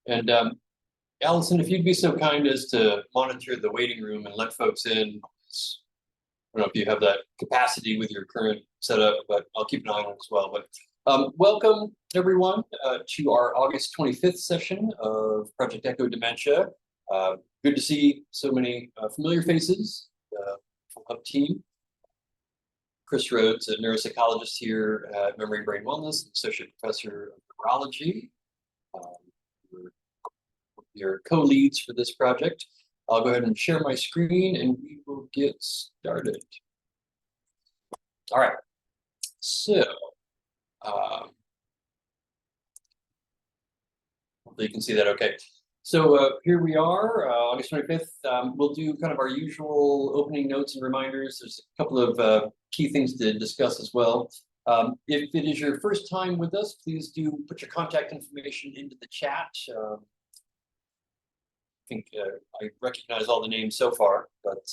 And Allison, if you'd be so kind as to monitor the waiting room and let folks in. I don't know if you have that capacity with your current setup, but I'll keep an eye on it as well. But welcome, everyone, to our August 25th session of Project Echo Dementia. Good to see so many familiar faces from Hub team. Chris Rhodes, a neuropsychologist here at Memory and Brain Wellness, Associate Professor of Neurology. We're your co-leads for this project. I'll go ahead and share my screen and we will get started. All right, so hopefully you can see that okay. So here we are, August 25th. We'll do kind of our usual opening notes and reminders. There's a couple of key things to discuss as well. If it is your first time with us, please do put your contact information into the chat. I think I recognize all the names so far, but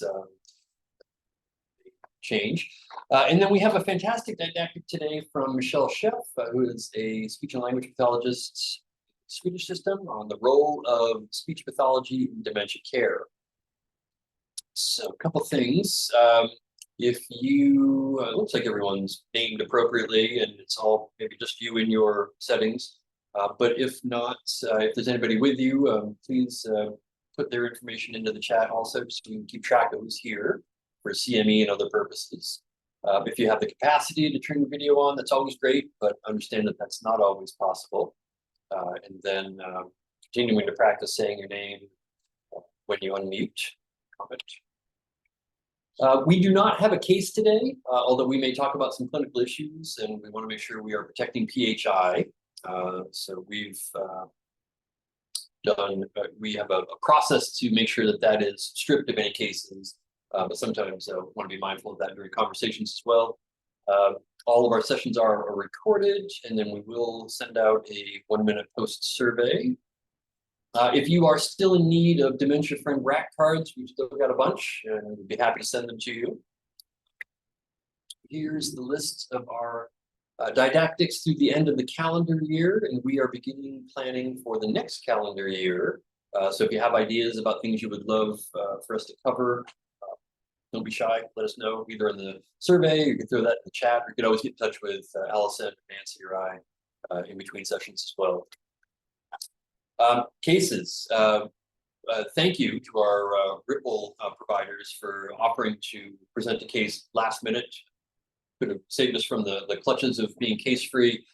change. And then we have a fantastic didactic today from Michelle Sheff, who is a speech and language pathologist, Swedish system, on the role of speech pathology in dementia care. So a couple things. If you, looks like everyone's named appropriately and it's all maybe just you in your settings. But if not, if there's anybody with you, please put their information into the chat also, so you can keep track of who's here for CME and other purposes. If you have the capacity to turn your video on, that's always great, but understand that that's not always possible. And then continuing to practice saying your name when you unmute, comment. We do not have a case today, although we may talk about some clinical issues, and we want to make sure we are protecting PHI. So we've we have a process to make sure that that is stripped of any cases, but sometimes we want to be mindful of that during conversations as well. All of our sessions are recorded, and then we will send out a 1-minute post survey. If you are still in need of Dementia Friend rack cards, we've still got a bunch, and we'd be happy to send them to you. Here's the list of our didactics through the end of the calendar year, and we are beginning planning for the next calendar year. So if you have ideas about things you would love for us to cover, don't be shy, let us know either in the survey, or you can throw that in the chat, or you can always get in touch with Allison, Nancy, or I in between sessions as well. Cases. Thank you to our Ripple providers for offering to present a case last minute. Could have saved us from the clutches of being case-free.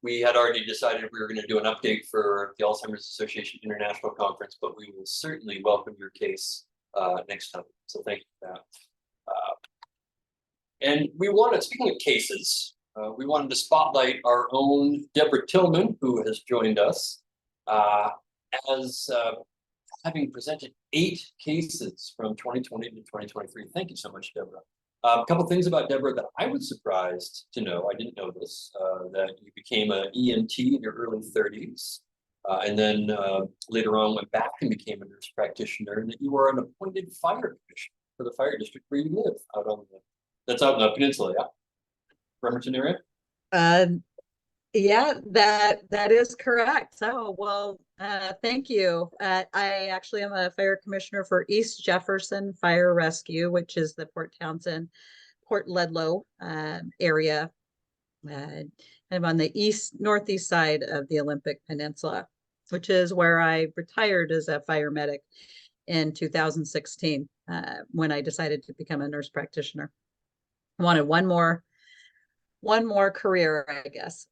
We had already decided we were going to do an update for the Alzheimer's Association International Conference, but we will certainly welcome your case next time. So thank you for that. And we wanted, speaking of cases, we wanted to spotlight our own Deborah Tillman, who has joined us as having presented 8 cases from 2020 to 2023. Thank you so much, Deborah. A couple things about Deborah that I was surprised to know, I didn't know this, that you became an EMT in your early 30s, and then later on went back and became a nurse practitioner, and that you were an appointed fire commissioner for the fire district where you live, out on that's out in the peninsula, yeah? Bremerton area? Yeah, that is correct. So, well, thank you. I actually am a fire commissioner for East Jefferson Fire Rescue, which is the Port Townsend, Port Ludlow area, kind of on the northeast side of the Olympic Peninsula, which is where I retired as a fire medic in 2016 when I decided to become a nurse practitioner. I wanted one more career, I guess.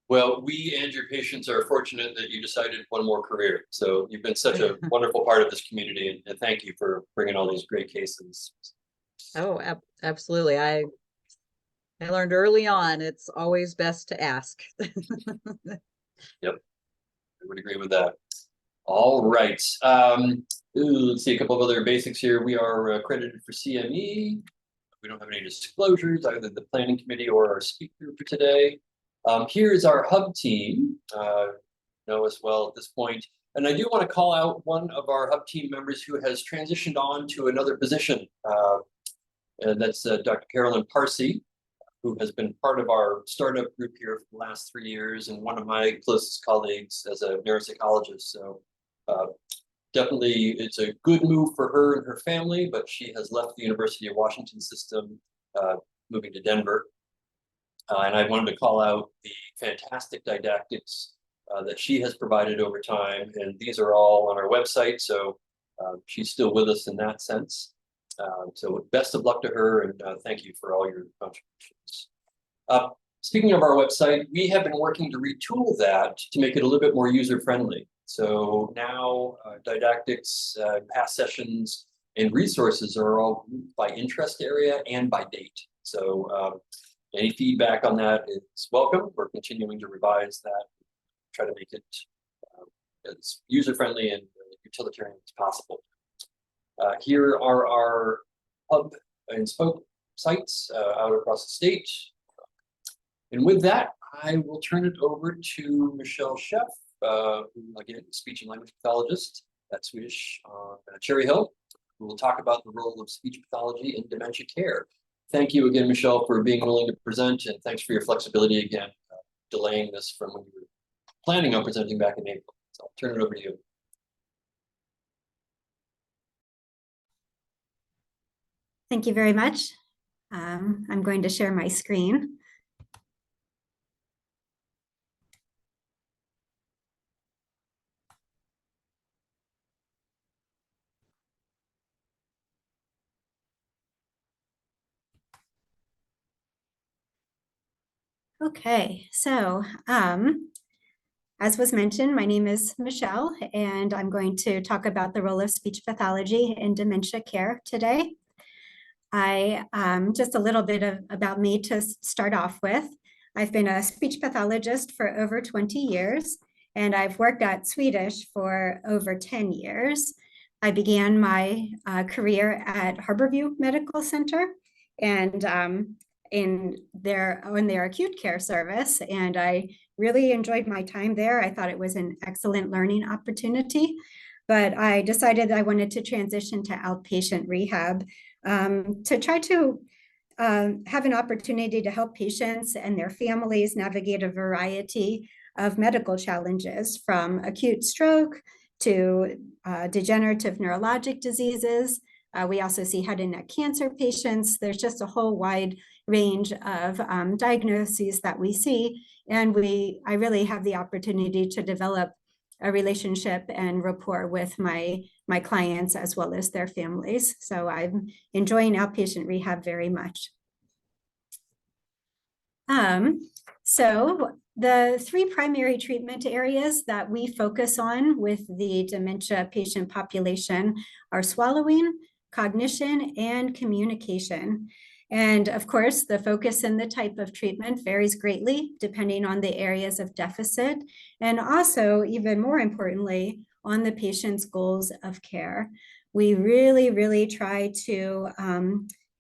Well, we and your patients are fortunate that you decided one more career. So you've been such a wonderful part of this community, and thank you for bringing all these great cases. Oh, absolutely. I learned early on, it's always best to ask. Yep, I would agree with that. All right. Let's see a couple of other basics here. We are accredited for CME. We don't have any disclosures, either the planning committee or our speaker for today. Here is our hub team, know us well at this point. And I do want to call out one of our hub team members who has transitioned on to another position. And that's Dr. Carolyn Parsi, who has been part of our startup group here for the last 3 years and one of my closest colleagues as a neuropsychologist. So definitely it's a good move for her and her family, but she has left the University of Washington system, moving to Denver. And I wanted to call out the fantastic didactics that she has provided over time. And these are all on our website. So she's still with us in that sense. So best of luck to her, and thank you for all your contributions. Speaking of our website, we have been working to retool that to make it a little bit more user-friendly. So now didactics, past sessions, and resources are all grouped by interest area and by date. So any feedback on that is welcome. We're continuing to revise that, try to make it as user-friendly and utilitarian as possible. Here are our hub and spoke sites out across the state. And with that, I will turn it over to Michelle Sheff, who again, is speech and language pathologist at Swedish Cherry Hill, who will talk about the role of speech pathology in dementia care. Thank you again, Michelle, for being willing to present, and thanks for your flexibility again, delaying this from when you were planning on presenting back in April. So I'll turn it over to you. Thank you very much. I'm going to share my screen. Okay, so as was mentioned, my name is Michelle, and I'm going to talk about the role of speech pathology in dementia care today. Just a little bit about me to start off with. I've been a speech pathologist for over 20 years, and I've worked at Swedish for over 10 years. I began my career at Harborview Medical Center and in their acute care service, and I really enjoyed my time there. I thought it was an excellent learning opportunity, but I decided I wanted to transition to outpatient rehab to try to have an opportunity to help patients and their families navigate a variety of medical challenges, from acute stroke to degenerative neurologic diseases. We also see head and neck cancer patients. There's just a whole wide range of diagnoses that we see, and I really have the opportunity to develop a relationship and rapport with my clients as well as their families. So I'm enjoying outpatient rehab very much. So the three primary treatment areas that we focus on with the dementia patient population are swallowing, cognition, and communication. And of course, the focus and the type of treatment varies greatly depending on the areas of deficit, and also, even more importantly, on the patient's goals of care. We really try to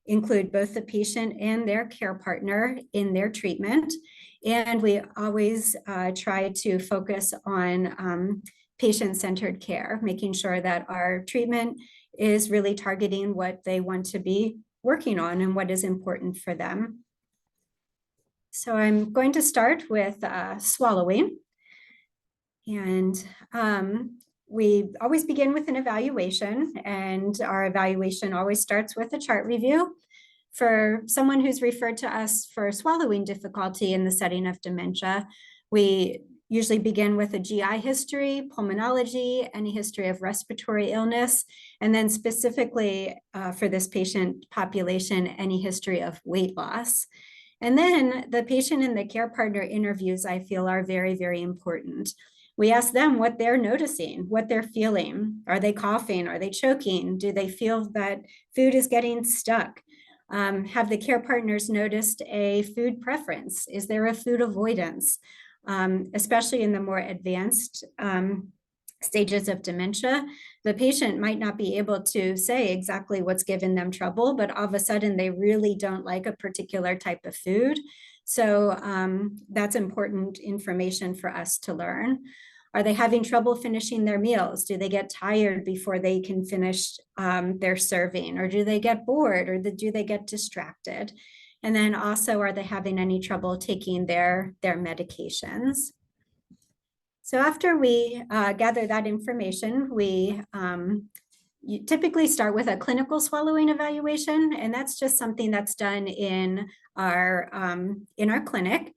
include both the patient and their care partner in their treatment. And we always try to focus on patient-centered care, making sure that our treatment is really targeting what they want to be working on and what is important for them. So I'm going to start with swallowing. And we always begin with an evaluation, and our evaluation always starts with a chart review. For someone who's referred to us for swallowing difficulty in the setting of dementia, we usually begin with a GI history, pulmonology, any history of respiratory illness, and then specifically for this patient population, any history of weight loss. And then the patient and the care partner interviews, I feel, are very important. We ask them what they're noticing, what they're feeling. Are they coughing? Are they choking? Do they feel that food is getting stuck? Have the care partners noticed a food preference? Is there a food avoidance? Especially in the more advanced stages of dementia, the patient might not be able to say exactly what's given them trouble, but all of a sudden they really don't like a particular type of food. So that's important information for us to learn. Are they having trouble finishing their meals? Do they get tired before they can finish their serving? Or do they get bored? Or do they get distracted? And then also, are they having any trouble taking their medications? So after we gather that information, we you typically start with a clinical swallowing evaluation, and that's just something that's done in our clinic.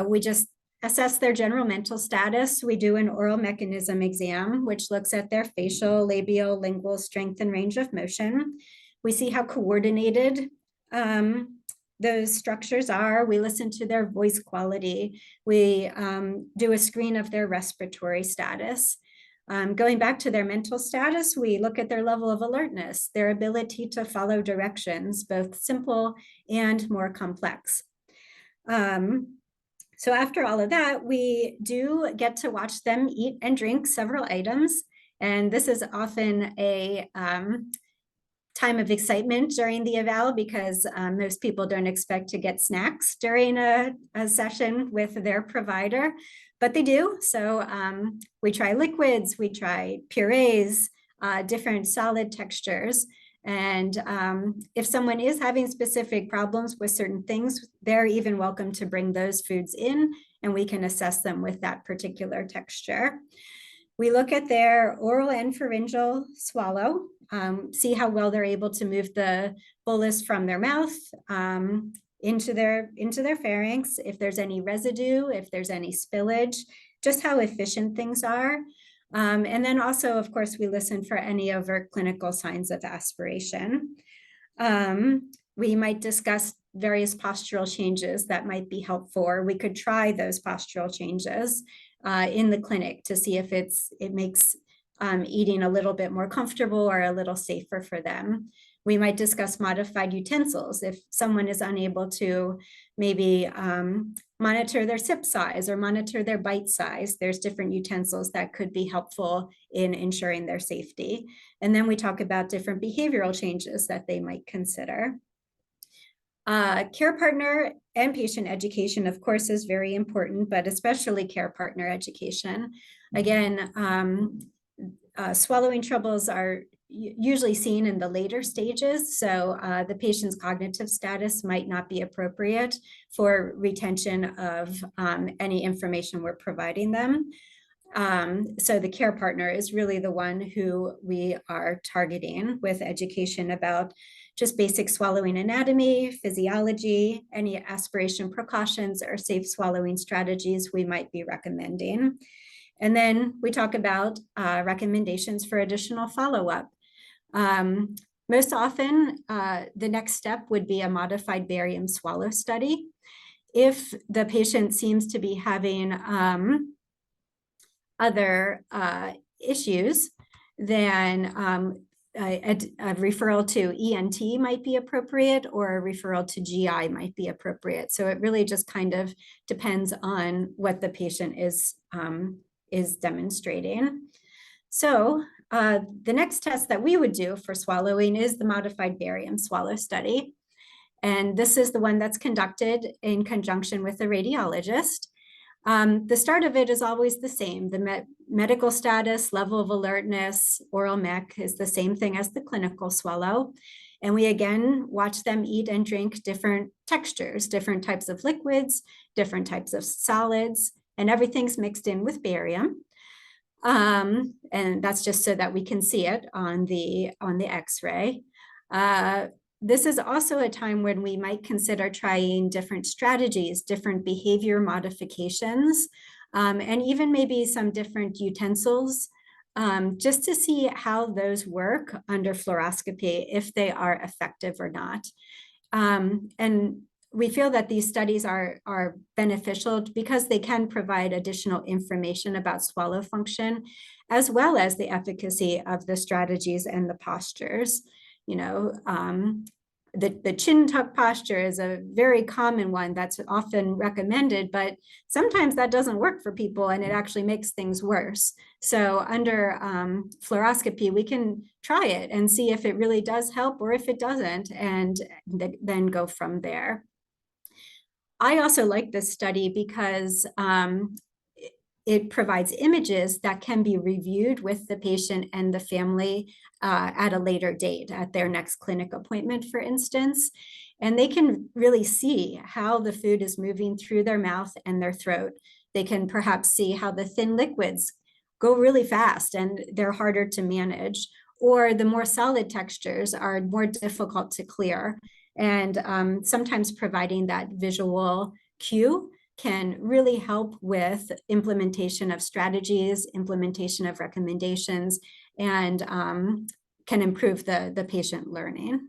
We just assess their general mental status. We do an oral mechanism exam, which looks at their facial, labial, lingual strength and range of motion. We see how coordinated those structures are. We listen to their voice quality. We do a screen of their respiratory status. Going back to their mental status, we look at their level of alertness, their ability to follow directions, both simple and more complex. So after all of that, we do get to watch them eat and drink several items. And this is often a time of excitement during the eval, because most people don't expect to get snacks during a session with their provider, but they do. So we try liquids, we try purees, different solid textures. And if someone is having specific problems with certain things, they're even welcome to bring those foods in, and we can assess them with that particular texture. We look at their oral and pharyngeal swallow, see how well they're able to move the bolus from their mouth into their pharynx, if there's any residue, if there's any spillage, just how efficient things are. And then also, of course, we listen for any overt clinical signs of aspiration. We might discuss various postural changes that might be helpful, or we could try those postural changes in the clinic to see if it makes eating a little bit more comfortable or a little safer for them. We might discuss modified utensils if someone is unable to maybe monitor their sip size or monitor their bite size. There's different utensils that could be helpful in ensuring their safety. And then we talk about different behavioral changes that they might consider. Care partner and patient education, of course, is very important, but especially care partner education. Again, swallowing troubles are usually seen in the later stages, so the patient's cognitive status might not be appropriate for retention of any information we're providing them. So the care partner is really the one who we are targeting with education about just basic swallowing anatomy, physiology, any aspiration precautions or safe swallowing strategies we might be recommending. And then we talk about recommendations for additional follow-up. Most often, the next step would be a modified barium swallow study. If the patient seems to be having other issues, then a referral to ENT might be appropriate, or a referral to GI might be appropriate. So it really just kind of depends on what the patient is demonstrating. So the next test that we would do for swallowing is the modified barium swallow study. And this is the one that's conducted in conjunction with a radiologist. The start of it is always the same. The medical status, level of alertness, oral mech is the same thing as the clinical swallow. And we again watch them eat and drink different textures, different types of liquids, different types of solids, and everything's mixed in with barium. And that's just so that we can see it on the X-ray. This is also a time when we might consider trying different strategies, different behavior modifications, and even maybe some different utensils, just to see how those work under fluoroscopy, if they are effective or not. And we feel that these studies are beneficial because they can provide additional information about swallow function, as well as the efficacy of the strategies and the postures. You know, the chin tuck posture is a very common one that's often recommended, but sometimes that doesn't work for people and it actually makes things worse. So under fluoroscopy, we can try it and see if it really does help or if it doesn't, and then go from there. I also like this study because it provides images that can be reviewed with the patient and the family at a later date, at their next clinic appointment, for instance. and they can really see how the food is moving through their mouth and their throat. They can perhaps see how the thin liquids go really fast and they're harder to manage, or the more solid textures are more difficult to clear. And sometimes providing that visual cue can really help with implementation of strategies, implementation of recommendations, and can improve the patient learning.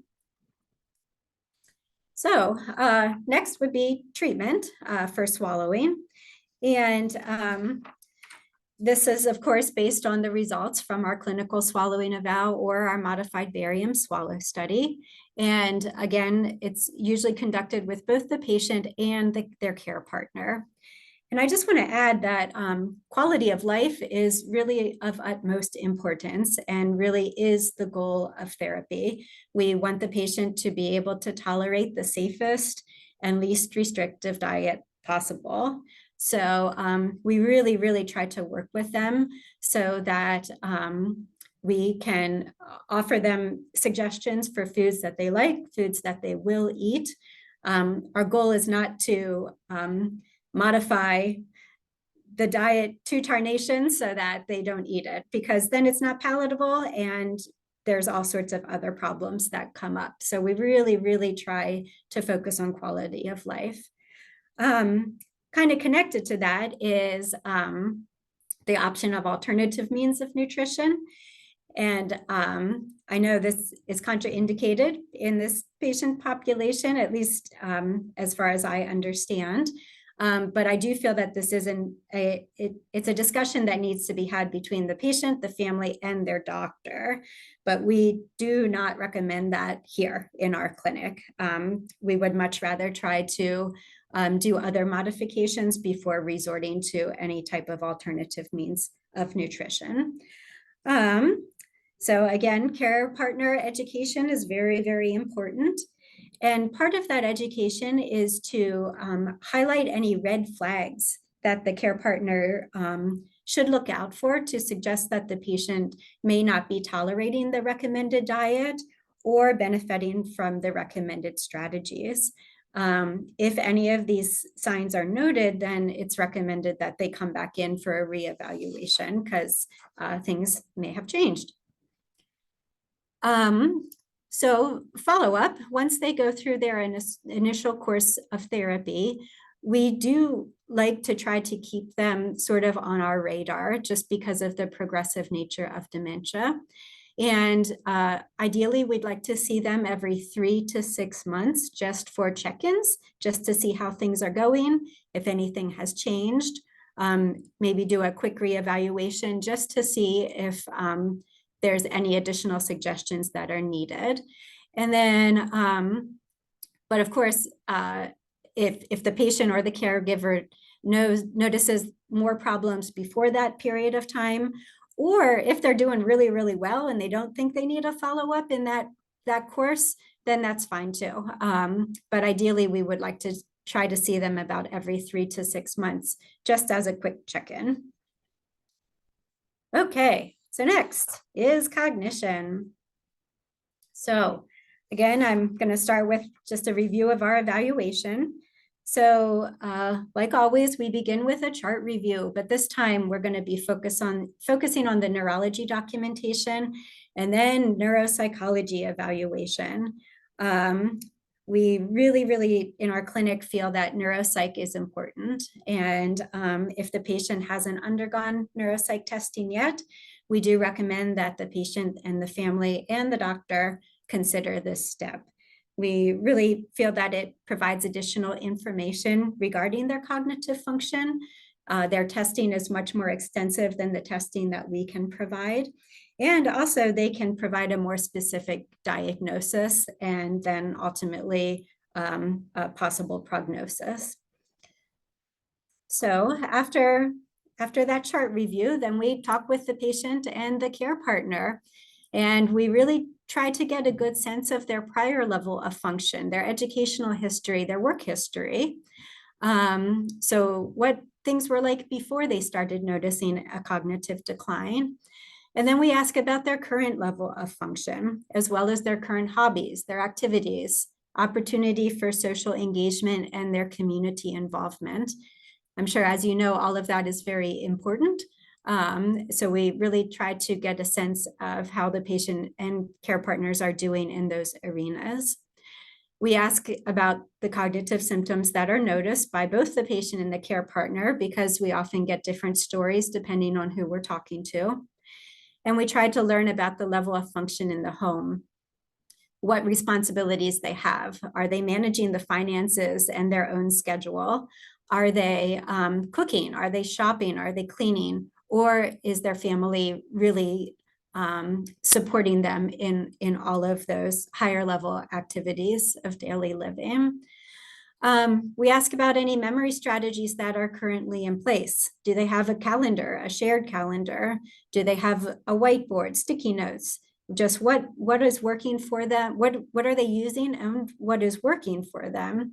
So next would be treatment for swallowing. And this is, of course, based on the results from our clinical swallowing eval or our modified barium swallow study. And again, it's usually conducted with both the patient and their care partner. And I just want to add that quality of life is really of utmost importance and really is the goal of therapy. We want the patient to be able to tolerate the safest and least restrictive diet possible. So we really, really try to work with them so that we can offer them suggestions for foods that they like, foods that they will eat. Our goal is not to modify the diet to tarnation so that they don't eat it, because then it's not palatable and there's all sorts of other problems that come up. So we really, really try to focus on quality of life. Kind of connected to that is the option of alternative means of nutrition. And I know this is contraindicated in this patient population, at least as far as I understand. But I do feel that this isn't it's a discussion that needs to be had between the patient, the family, and their doctor. But we do not recommend that here in our clinic. We would much rather try to do other modifications before resorting to any type of alternative means of nutrition. So again, care partner education is very, very important. And part of that education is to highlight any red flags that the care partner should look out for to suggest that the patient may not be tolerating the recommended diet or benefiting from the recommended strategies. If any of these signs are noted, then it's recommended that they come back in for a reevaluation because things may have changed. So follow-up, once they go through their initial course of therapy, we do like to try to keep them sort of on our radar just because of the progressive nature of dementia. And ideally, we'd like to see them every 3 to 6 months just for check-ins, just to see how things are going, if anything has changed, maybe do a quick reevaluation just to see if there's any additional suggestions that are needed. And then, but of course, if the patient or the caregiver notices more problems before that period of time, or if they're doing really, really well and they don't think they need a follow-up in that course, then that's fine too. But ideally, we would like to try to see them about every 3 to 6 months, just as a quick check-in. Okay. So next is cognition. So again, I'm going to start with just a review of our evaluation. So like always, we begin with a chart review, but this time we're going to be focusing on the neurology documentation and then neuropsychology evaluation. We really, really in our clinic feel that neuropsych is important. And if the patient hasn't undergone neuropsych testing yet, we do recommend that the patient and the family and the doctor consider this step. We really feel that it provides additional information regarding their cognitive function. Their testing is much more extensive than the testing that we can provide. And also they can provide a more specific diagnosis and then ultimately a possible prognosis. So after that chart review, then we talk with the patient and the care partner, and we really try to get a good sense of their prior level of function, their educational history, their work history. So what things were like before they started noticing a cognitive decline. And then we ask about their current level of function, as well as their current hobbies, their activities, opportunity for social engagement, and their community involvement. I'm sure, as you know, all of that is very important. So we really try to get a sense of how the patient and care partners are doing in those arenas. We ask about the cognitive symptoms that are noticed by both the patient and the care partner, because we often get different stories depending on who we're talking to. And we try to learn about the level of function in the home, what responsibilities they have. Are they managing the finances and their own schedule? Are they cooking? Are they shopping? Are they cleaning? Or is their family really supporting them in all of those higher level activities of daily living? We ask about any memory strategies that are currently in place. Do they have a calendar, a shared calendar? Do they have a whiteboard, sticky notes? Just what is working for them? What are they using and what is working for them?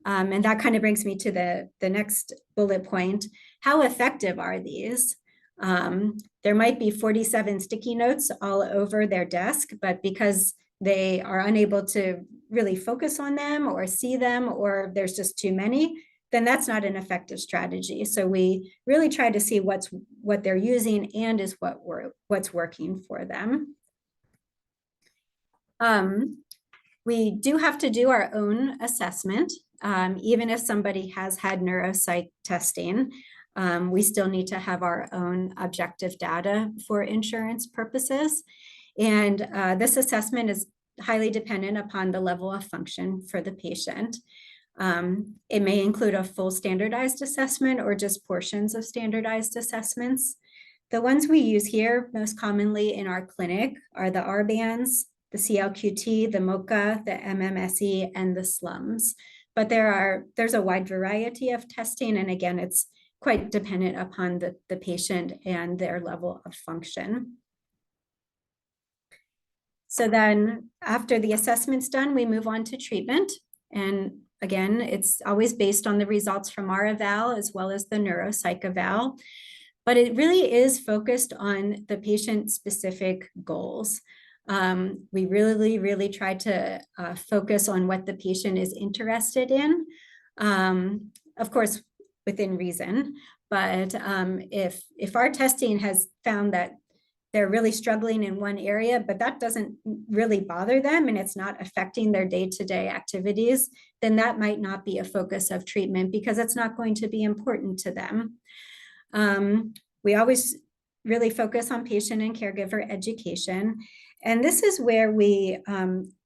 And that kind of brings me to the next bullet point. How effective are these? There might be 47 sticky notes all over their desk, but because they are unable to really focus on them or see them, or there's just too many, then that's not an effective strategy. So we really try to see what they're using and is what's working for them. We do have to do our own assessment. Even if somebody has had neuropsych testing, we still need to have our own objective data for insurance purposes. And this assessment is highly dependent upon the level of function for the patient. It may include a full standardized assessment or just portions of standardized assessments. The ones we use here most commonly in our clinic are the R-bands, the CLQT, the MoCA, the MMSE, and the SLUMS. But there's a wide variety of testing, and again, it's quite dependent upon the patient and their level of function. So then after the assessment's done, we move on to treatment. And again, it's always based on the results from our eval as well as the neuropsych eval. But it really is focused on the patient-specific goals. We really try to focus on what the patient is interested in, of course, within reason. But if our testing has found that they're really struggling in one area, but that doesn't really bother them and it's not affecting their day-to-day activities, then that might not be a focus of treatment because it's not going to be important to them. We always really focus on patient and caregiver education. And this is where we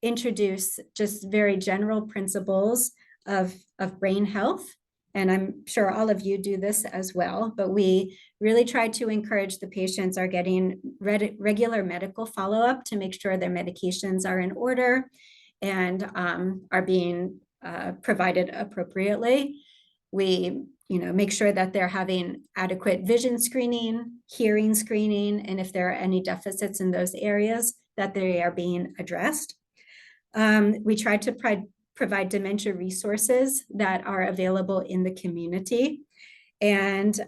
introduce just very general principles of brain health. And I'm sure all of you do this as well, but we really try to encourage the patients are getting regular medical follow-up to make sure their medications are in order and are being provided appropriately. We make sure that they're having adequate vision screening, hearing screening, and if there are any deficits in those areas, that they are being addressed. We try to provide dementia resources that are available in the community. And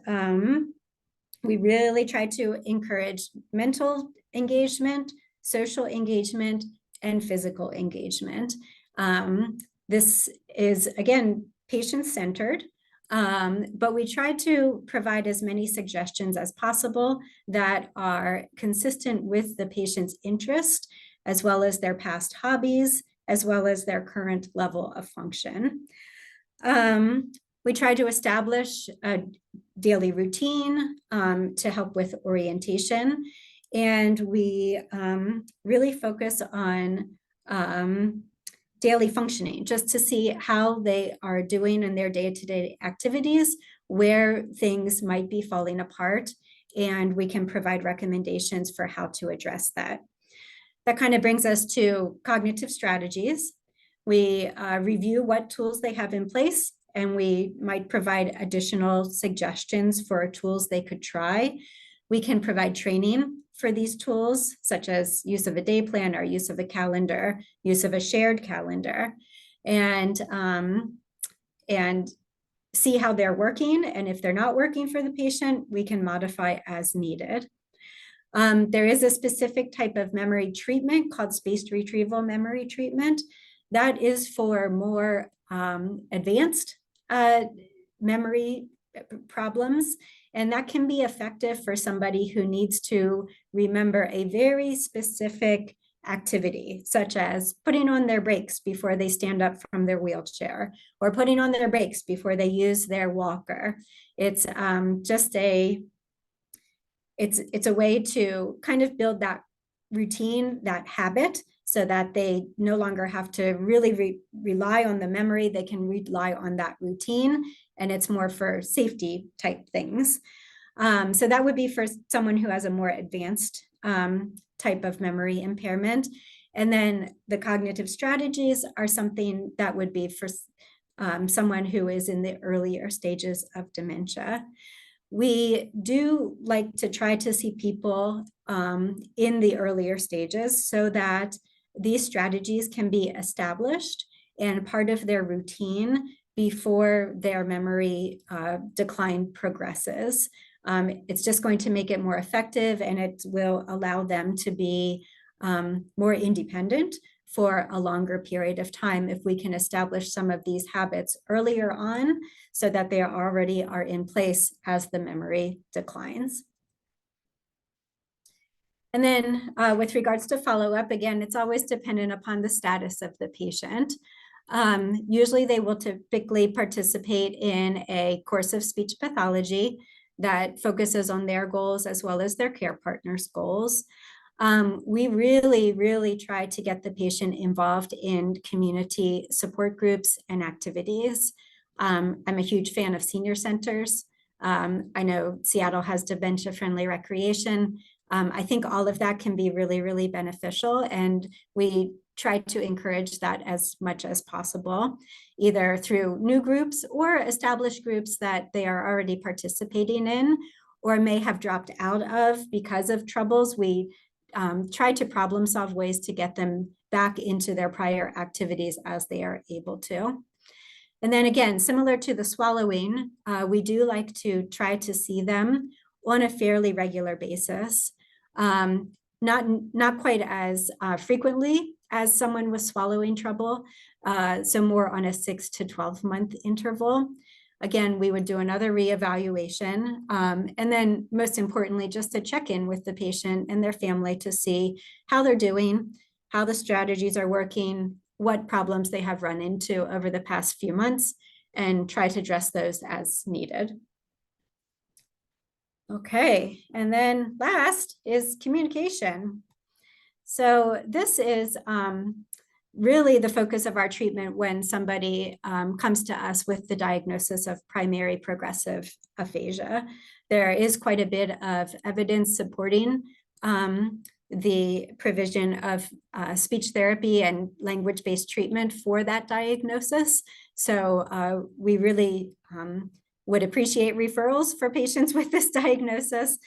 we really try to encourage mental engagement, social engagement, and physical engagement. This is, again, patient-centered, but we try to provide as many suggestions as possible that are consistent with the patient's interest, as well as their past hobbies, as well as their current level of function. We try to establish a daily routine to help with orientation, and we really focus on daily functioning, just to see how they are doing in their day-to-day activities, where things might be falling apart, and we can provide recommendations for how to address that. That kind of brings us to cognitive strategies. We review what tools they have in place, and we might provide additional suggestions for tools they could try. We can provide training for these tools, such as use of a day planner, use of a calendar, use of a shared calendar, and see how they're working. And if they're not working for the patient, we can modify as needed. There is a specific type of memory treatment called spaced retrieval memory treatment That is for more advanced memory problems. And that can be effective for somebody who needs to remember a very specific activity, such as putting on their brakes before they stand up from their wheelchair, or putting on their brakes before they use their walker. It's just it's a way to kind of build that routine, that habit, so that they no longer have to really rely on the memory. They can rely on that routine, and it's more for safety type things. So that would be for someone who has a more advanced type of memory impairment. And then the cognitive strategies are something that would be for someone who is in the earlier stages of dementia. We do like to try to see people in the earlier stages so that these strategies can be established and part of their routine before their memory decline progresses. It's just going to make it more effective, and it will allow them to be more independent for a longer period of time if we can establish some of these habits earlier on so that they already are in place as the memory declines. And then with regards to follow-up, again, it's always dependent upon the status of the patient. Usually they will typically participate in a course of speech pathology that focuses on their goals as well as their care partner's goals. We really try to get the patient involved in community support groups and activities. I'm a huge fan of senior centers. I know Seattle has dementia-friendly recreation. I think all of that can be really beneficial, and we try to encourage that as much as possible, either through new groups or established groups that they are already participating in or may have dropped out of because of troubles. We try to problem solve ways to get them back into their prior activities as they are able to. And then again, similar to the swallowing, we do like to try to see them on a fairly regular basis. Not quite as frequently as someone with swallowing trouble, so more on a 6 to 12 month interval. Again, we would do another reevaluation, and then most importantly, just to check in with the patient and their family to see how they're doing, how the strategies are working, what problems they have run into over the past few months, and try to address those as needed. Okay, and then last is communication. So this is really the focus of our treatment when somebody comes to us with the diagnosis of primary progressive aphasia. There is quite a bit of evidence supporting the provision of speech therapy and language-based treatment for that diagnosis. So we really would appreciate referrals for patients with this diagnosis.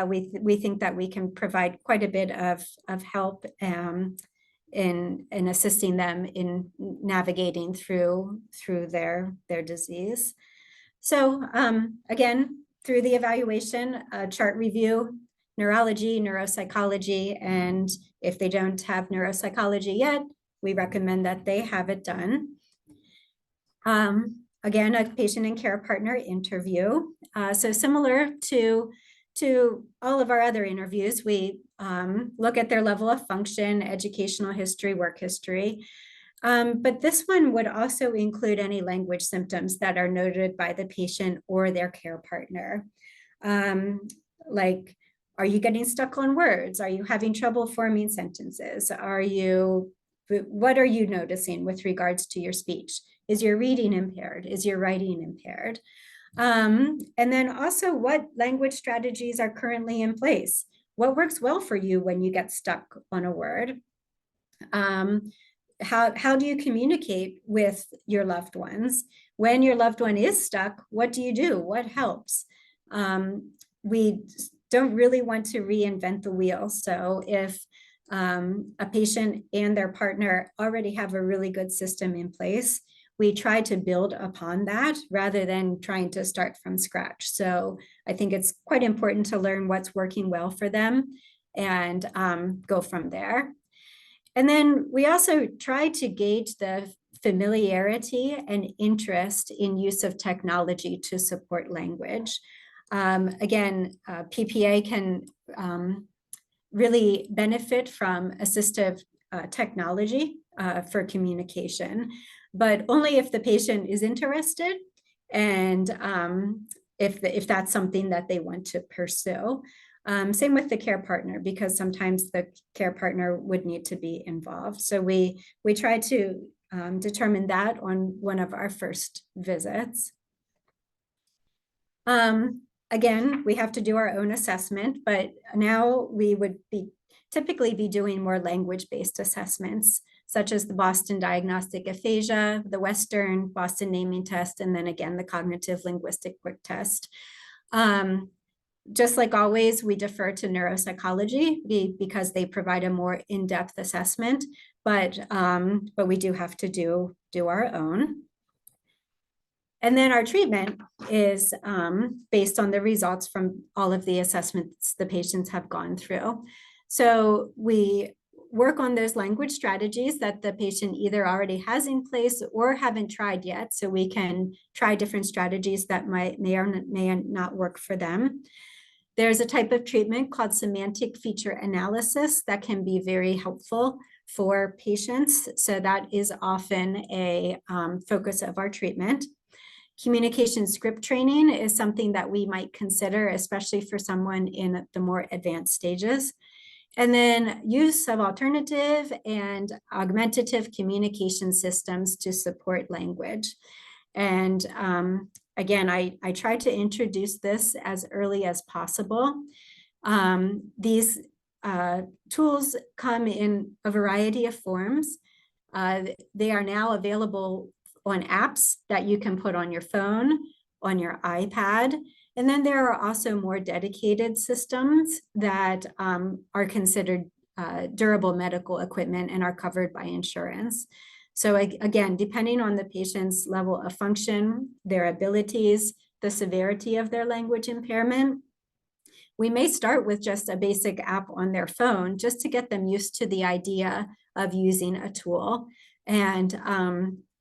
We think that we can provide quite a bit of help in assisting them in navigating through their disease. So again, through the evaluation, chart review, neurology, neuropsychology, and if they don't have neuropsychology yet, we recommend that they have it done. Again, a patient and care partner interview. So similar to all of our other interviews, we look at their level of function, educational history, work history. But this one would also include any language symptoms that are noted by the patient or their care partner. Like, are you getting stuck on words? Are you having trouble forming sentences? What are you noticing with regards to your speech? Is your reading impaired? Is your writing impaired? And then also, what language strategies are currently in place? What works well for you when you get stuck on a word? How do you communicate with your loved ones? When your loved one is stuck, what do you do? What helps? We don't really want to reinvent the wheel. So if a patient and their partner already have a really good system in place, we try to build upon that rather than trying to start from scratch. So I think it's quite important to learn what's working well for them and go from there. And then we also try to gauge the familiarity and interest in use of technology to support language. Again, PPA can really benefit from assistive technology for communication, but only if the patient is interested and if that's something that they want to pursue. Same with the care partner, because sometimes the care partner would need to be involved. So we try to determine that on one of our first visits. Again, we have to do our own assessment, but now we would typically be doing more language-based assessments, such as the Boston Diagnostic Aphasia, the Western Boston Naming Test, and then again, the Cognitive Linguistic Quick Test. Just like always, we defer to neuropsychology because they provide a more in-depth assessment, but we do have to do our own. And then our treatment is based on the results from all of the assessments the patients have gone through. So we work on those language strategies that the patient either already has in place or haven't tried yet. So we can try different strategies that may or may not work for them. There's a type of treatment called semantic feature analysis that can be very helpful for patients. So that is often a focus of our treatment. Communication script training is something that we might consider, especially for someone in the more advanced stages. And then use of alternative and augmentative communication systems to support language. And again, I try to introduce this as early as possible. These tools come in a variety of forms. They are now available on apps that you can put on your phone, on your iPad. And then there are also more dedicated systems that are considered durable medical equipment and are covered by insurance. So again, depending on the patient's level of function, their abilities, the severity of their language impairment, we may start with just a basic app on their phone just to get them used to the idea of using a tool. And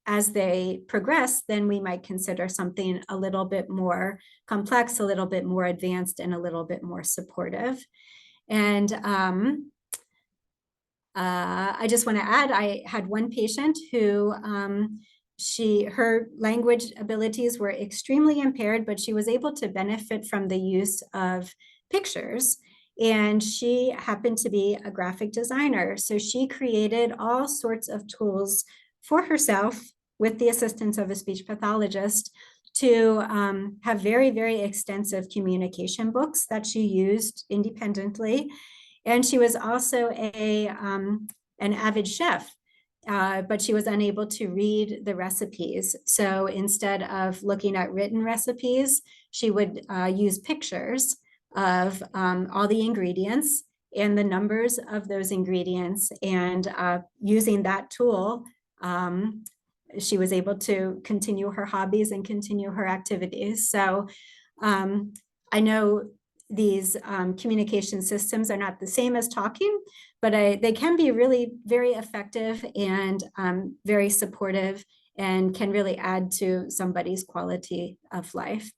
as they progress, then we might consider something a little bit more complex, a little bit more advanced, and a little bit more supportive. And I just want to add, I had one patient who her language abilities were extremely impaired, but she was able to benefit from the use of pictures. And she happened to be a graphic designer. So she created all sorts of tools for herself with the assistance of a speech pathologist to have very, very extensive communication books that she used independently. And she was also an avid chef, but she was unable to read the recipes. So instead of looking at written recipes, she would use pictures of all the ingredients and the numbers of those ingredients. And using that tool, she was able to continue her hobbies and continue her activities. So I know these communication systems are not the same as talking, but they can be really very effective and very supportive and can really add to somebody's quality of life.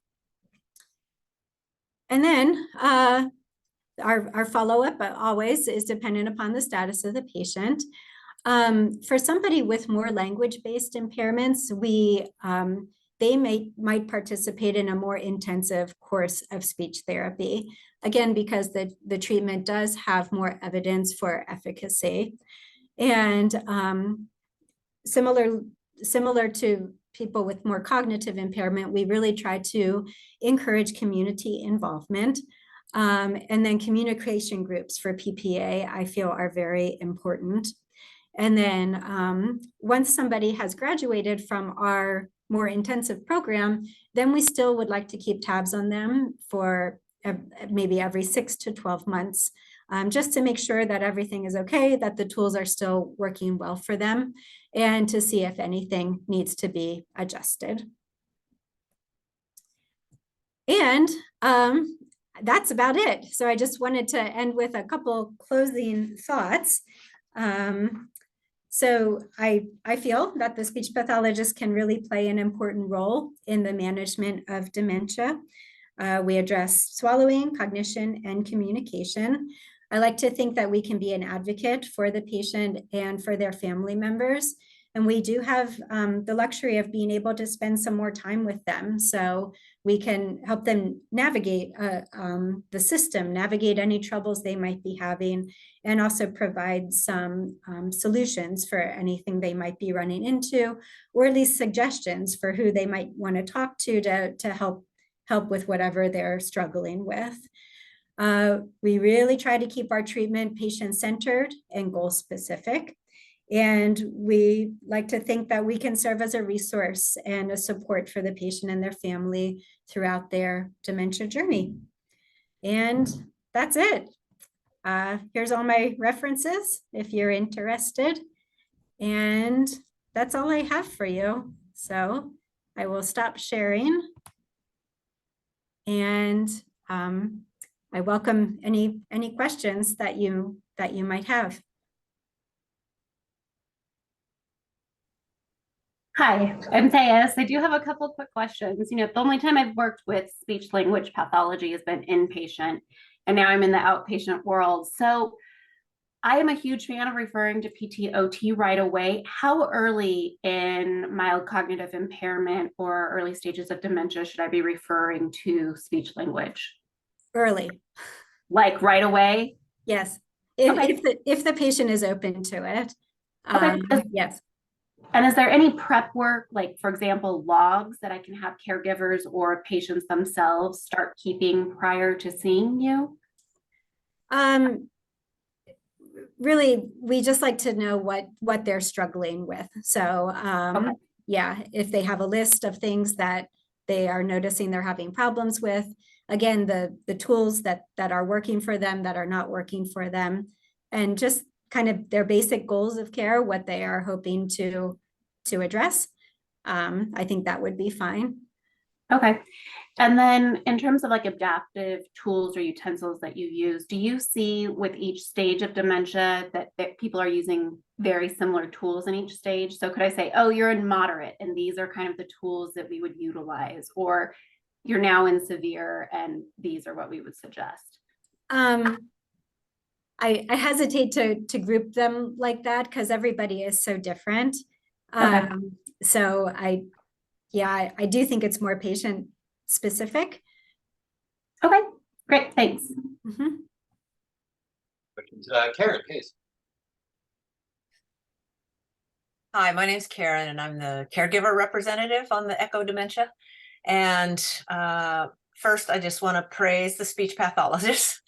And then our follow-up always is dependent upon the status of the patient. For somebody with more language-based impairments, they might participate in a more intensive course of speech therapy, again, because the treatment does have more evidence for efficacy. And similar to people with more cognitive impairment, we really try to encourage community involvement. And then communication groups for PPA, I feel, are very important. And then once somebody has graduated from our more intensive program, then we still would like to keep tabs on them for maybe every 6 to 12 months, just to make sure that everything is okay, that the tools are still working well for them, and to see if anything needs to be adjusted. And that's about it. So I just wanted to end with a couple closing thoughts. So I feel that the speech pathologist can really play an important role in the management of dementia. We address swallowing, cognition, and communication. I like to think that we can be an advocate for the patient and for their family members. And we do have the luxury of being able to spend some more time with them. So we can help them navigate the system, navigate any troubles they might be having, and also provide some solutions for anything they might be running into, or at least suggestions for who they might want to talk to help with whatever they're struggling with. We really try to keep our treatment patient-centered and goal-specific. And we like to think that we can serve as a resource and a support for the patient and their family throughout their dementia journey. And that's it. Here's all my references if you're interested. And that's all I have for you. So I will stop sharing. And I welcome any questions that you might have. Hi, I'm Thais. I do have a couple of quick questions. The only time I've worked with speech language pathology has been inpatient, and now I'm in the outpatient world. So I am a huge fan of referring to PT/OT right away. How early in mild cognitive impairment or early stages of dementia should I be referring to speech language? Early. Like right away? Yes. Okay. If the patient is open to it. Okay. Yes. And is there any prep work, like, for example, logs that I can have caregivers or patients themselves start keeping prior to seeing you? Really, we just like to know what they're struggling with. So Okay. yeah, if they have a list of things that they are noticing they're having problems with, again, the tools that are working for them, that are not working for them, and just kind of their basic goals of care, what they are hoping to address. I think that would be fine. Okay. And then in terms of like adaptive tools or utensils that you use, do you see with each stage of dementia that people are using very similar tools in each stage? So could I say, oh, you're in moderate and these are kind of the tools that we would utilize, or you're now in severe and these are what we would suggest? I hesitate to group them like that because everybody is so different. Okay. So I do think it's more patient specific. Okay, great, thanks. Mm-hmm. Questions? Karen, please. Hi, my name's Karen, and I'm the caregiver representative on the Echo Dementia. And first, I just want to praise the speech pathologist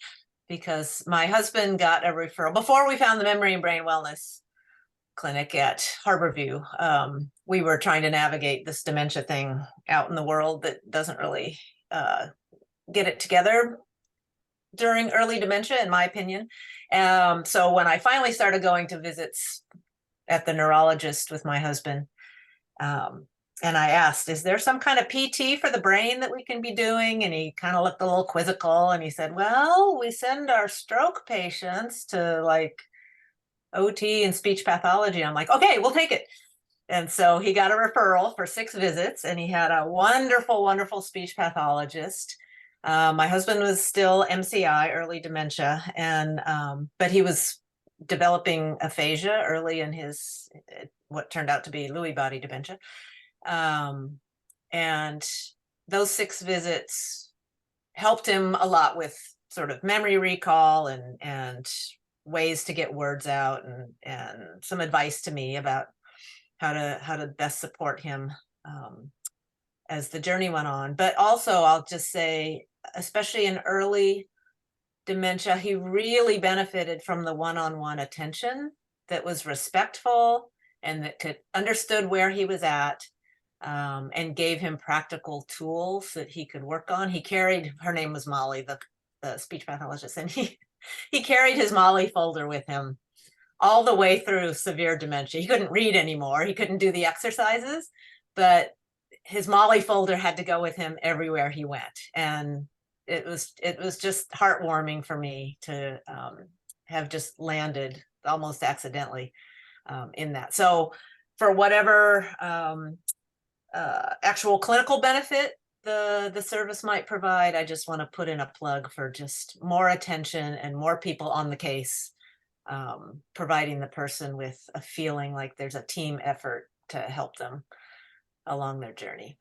because my husband got a referral before we found the memory and brain wellness clinic at Harborview. We were trying to navigate this dementia thing out in the world that doesn't really get it together during early dementia, in my opinion. So when I finally started going to visits at the neurologist with my husband, and I asked, is there some kind of PT for the brain that we can be doing? And he kind of looked a little quizzical and he said, well, we send our stroke patients to like OT and speech pathology. I'm like, okay, we'll take it. And so he got a referral for 6 visits and he had a wonderful, wonderful speech pathologist. My husband was still MCI, early dementia, and but he was developing aphasia early in his what turned out to be Lewy body dementia. And those 6 visits helped him a lot with sort of memory recall and ways to get words out and some advice to me about how to best support him as the journey went on. But also, I'll just say, especially in early dementia, he really benefited from the one-on-one attention that was respectful and that could understood where he was at, and gave him practical tools that he could work on. He carried, her name was Molly, the speech pathologist, and he carried his Molly folder with him all the way through severe dementia. He couldn't read anymore. He couldn't do the exercises, but his Molly folder had to go with him everywhere he went. And it was just heartwarming for me to have just landed almost accidentally in that. So for whatever actual clinical benefit the service might provide, I just want to put in a plug for just more attention and more people on the case, providing the person with a feeling like there's a team effort to help them along their journey.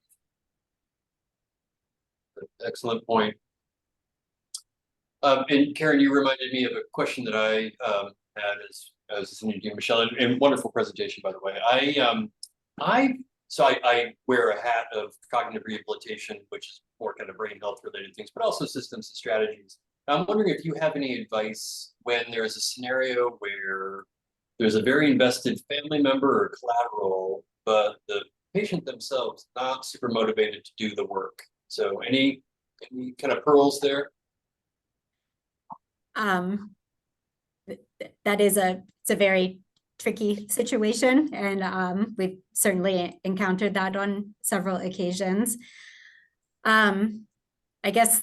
Excellent point. And Karen, you reminded me of a question that I had as listening to you, Michelle, and wonderful presentation, by the way. I wear a hat of cognitive rehabilitation, which is more kind of brain health related things, but also systems and strategies. I'm wondering if you have any advice when there's a scenario where there's a very invested family member or collateral, but the patient themselves not super motivated to do the work. So any kind of pearls there? That is it's a very tricky situation, and we've certainly encountered that on several occasions. I guess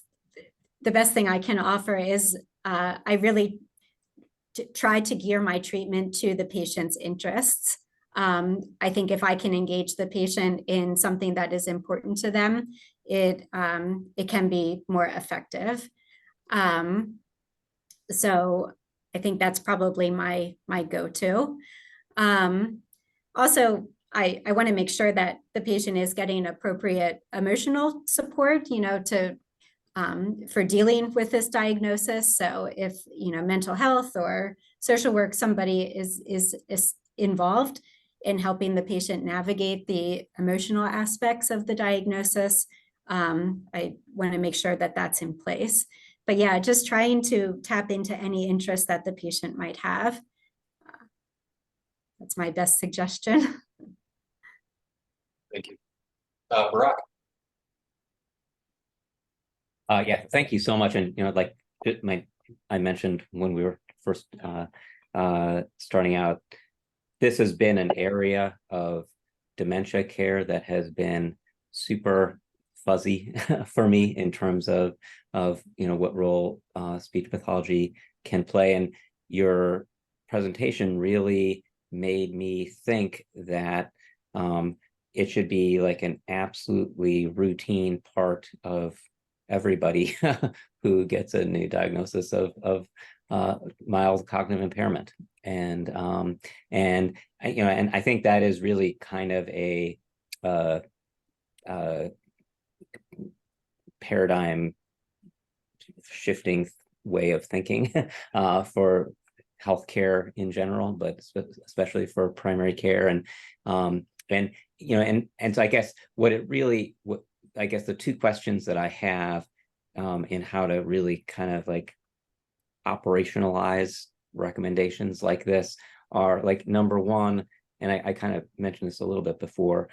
the best thing I can offer is I really try to gear my treatment to the patient's interests. I think if I can engage the patient in something that is important to them, it can be more effective. So I think that's probably my go-to. Also, I want to make sure that the patient is getting appropriate emotional support, for dealing with this diagnosis. So if, mental health or social work, somebody is involved in helping the patient navigate the emotional aspects of the diagnosis, I want to make sure that that's in place. But yeah, just trying to tap into any interest that the patient might have. That's my best suggestion. Thank you. Barack. Yeah, thank you so much. And, I mentioned when we were first starting out, this has been an area of dementia care that has been super fuzzy for me in terms of what role speech pathology can play. And your presentation really made me think that it should be like an absolutely routine part of everybody who gets a new diagnosis of mild cognitive impairment. And I think that is really kind of a paradigm shifting way of thinking for healthcare in general, but especially for primary care. And so I guess the two questions that I have in how to really kind of like operationalize recommendations like this are, like, number one, and I kind of mentioned this a little bit before,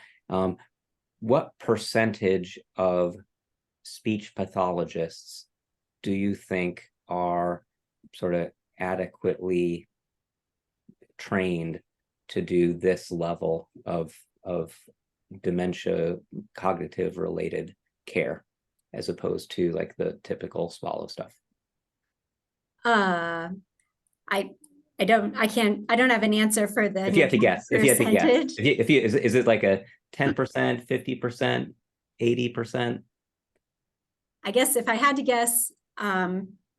what percentage of speech pathologists do you think are sort of adequately trained to do this level of dementia cognitive related care, as opposed to like the typical swallow stuff? I don't have an answer for the If you have to guess, percentage. is it like a 10%, 50%, 80%? I guess if I had to guess,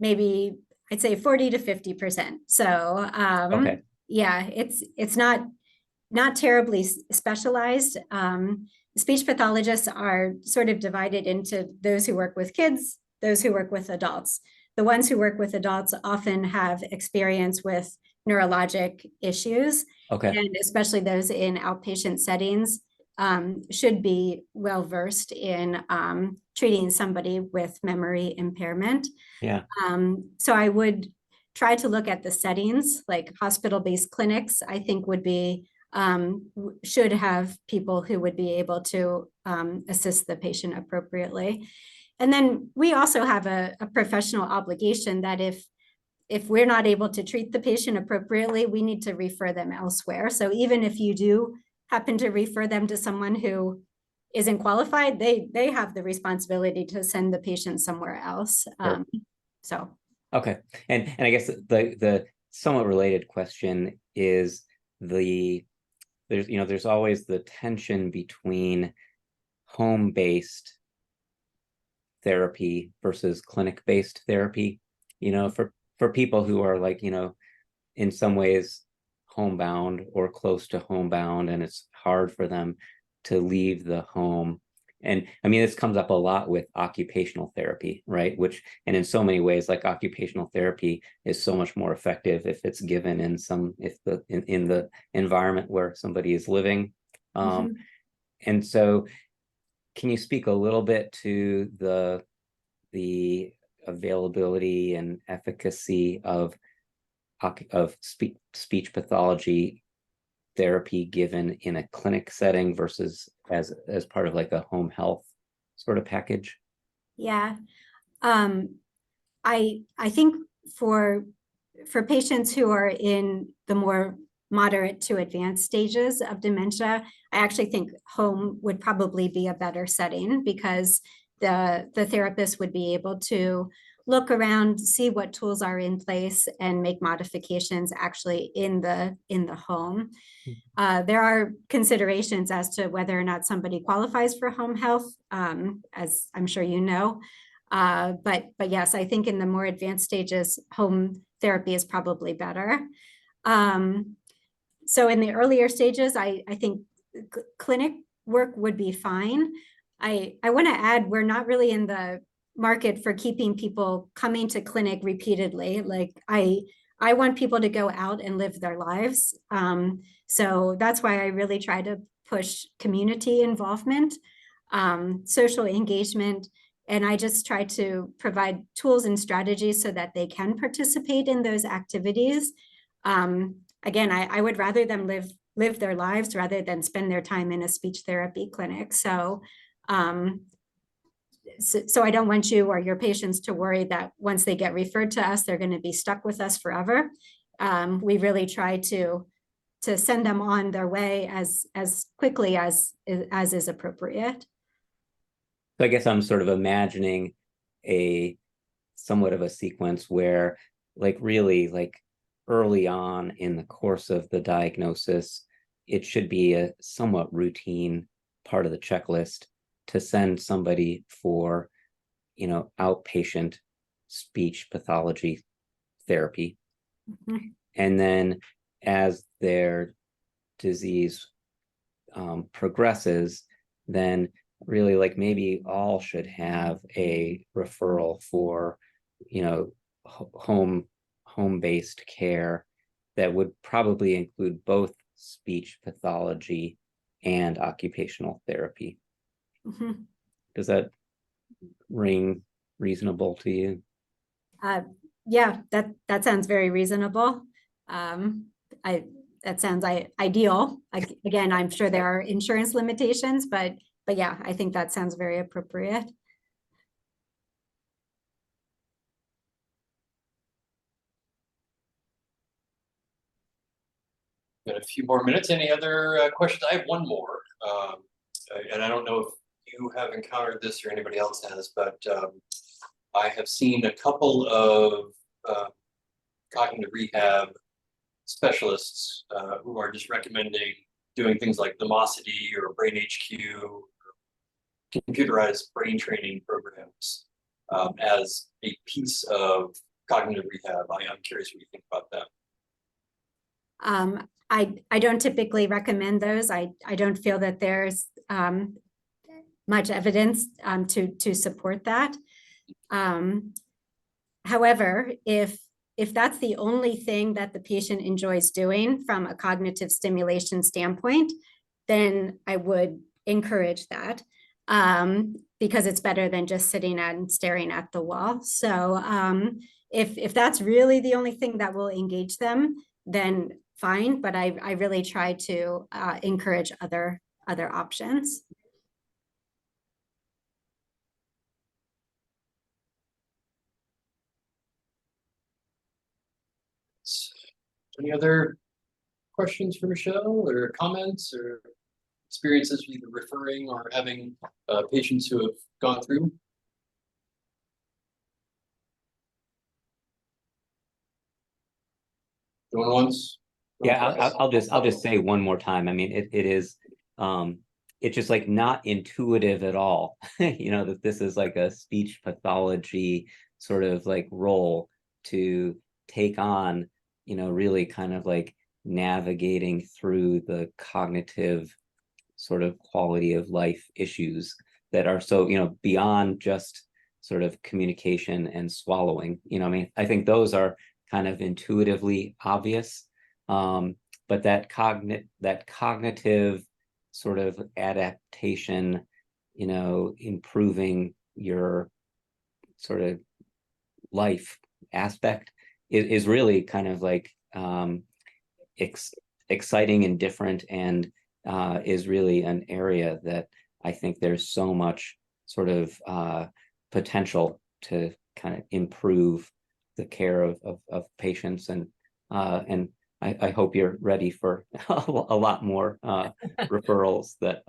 maybe I'd say 40 to 50%. So Okay. Yeah, it's not terribly specialized. Speech pathologists are sort of divided into those who work with kids, those who work with adults. The ones who work with adults often have experience with neurologic issues. Okay. And especially those in outpatient settings should be well versed in treating somebody with memory impairment. Yeah. So I would try to look at the settings, like hospital-based clinics, I think should have people who would be able to assist the patient appropriately. And then we also have a professional obligation that if we're not able to treat the patient appropriately, we need to refer them elsewhere. So even if you do happen to refer them to someone who isn't qualified, they have the responsibility to send the patient somewhere else. Sure. So. Okay. And I guess the somewhat related question is there's always the tension between home-based therapy versus clinic-based therapy. For people who are like, in some ways homebound or close to homebound, and it's hard for them to leave the home. And I mean, this comes up a lot with occupational therapy, right? And in so many ways, like occupational therapy is so much more effective if it's given in the environment where somebody is living. And so can you speak a little bit to the availability and efficacy of speech pathology therapy given in a clinic setting versus as part of like a home health sort of package? Yeah. I think for patients who are in the more moderate to advanced stages of dementia, I actually think home would probably be a better setting, because the therapist would be able to look around, see what tools are in place, and make modifications actually in the home. There are considerations as to whether or not somebody qualifies for home health, as I'm sure you know. But yes, I think in the more advanced stages, home therapy is probably better. So in the earlier stages, I think clinic work would be fine. I want to add, we're not really in the market for keeping people coming to clinic repeatedly. Like I want people to go out and live their lives. So that's why I really try to push community involvement, social engagement, and I just try to provide tools and strategies so that they can participate in those activities. Again, I would rather them live their lives rather than spend their time in a speech therapy clinic. So I don't want you or your patients to worry that once they get referred to us, they're going to be stuck with us forever. We really try to send them on their way as quickly as is appropriate. So I guess I'm sort of imagining a somewhat of a sequence where really early on in the course of the diagnosis, it should be a somewhat routine part of the checklist to send somebody for, outpatient speech pathology therapy. And then as their disease progresses, then really maybe all should have a referral for, home-based care that would probably include both speech pathology and occupational therapy. Does that ring reasonable to you? Yeah, that sounds very reasonable. That sounds ideal. Again, I'm sure there are insurance limitations, but yeah, I think that sounds very appropriate. Got a few more minutes. Any other questions? I have one more, and I don't know if you have encountered this or anybody else has, but I have seen a couple of cognitive rehab specialists who are just recommending doing things like Lumosity or Brain HQ, or computerized brain training programs as a piece of cognitive rehab. I'm curious what you think about that. I don't typically recommend those. I don't feel that there's much evidence to support that. However, if that's the only thing that the patient enjoys doing from a cognitive stimulation standpoint, then I would encourage that, because it's better than just sitting and staring at the wall. So if that's really the only thing that will engage them, then fine. But I really try to encourage other options. Any other questions for Michelle, or comments, or experiences with either referring or having patients who have gone through? Going once? Going Yeah, twice? I'll just say one more time. I mean, it is, it's just like not intuitive at all. You know, that this is like a speech pathology sort of like role to take on, you know, really kind of like navigating through the cognitive sort of quality of life issues that are so, you know, beyond just sort of communication and swallowing. You know, I mean, I think those are kind of intuitively obvious. But that cognitive sort of adaptation, you know, improving your sort of life aspect is really kind of like exciting and different, and is really an area that I think there's so much sort of potential to kind of improve the care of patients, and I hope you're ready for a lot more referrals that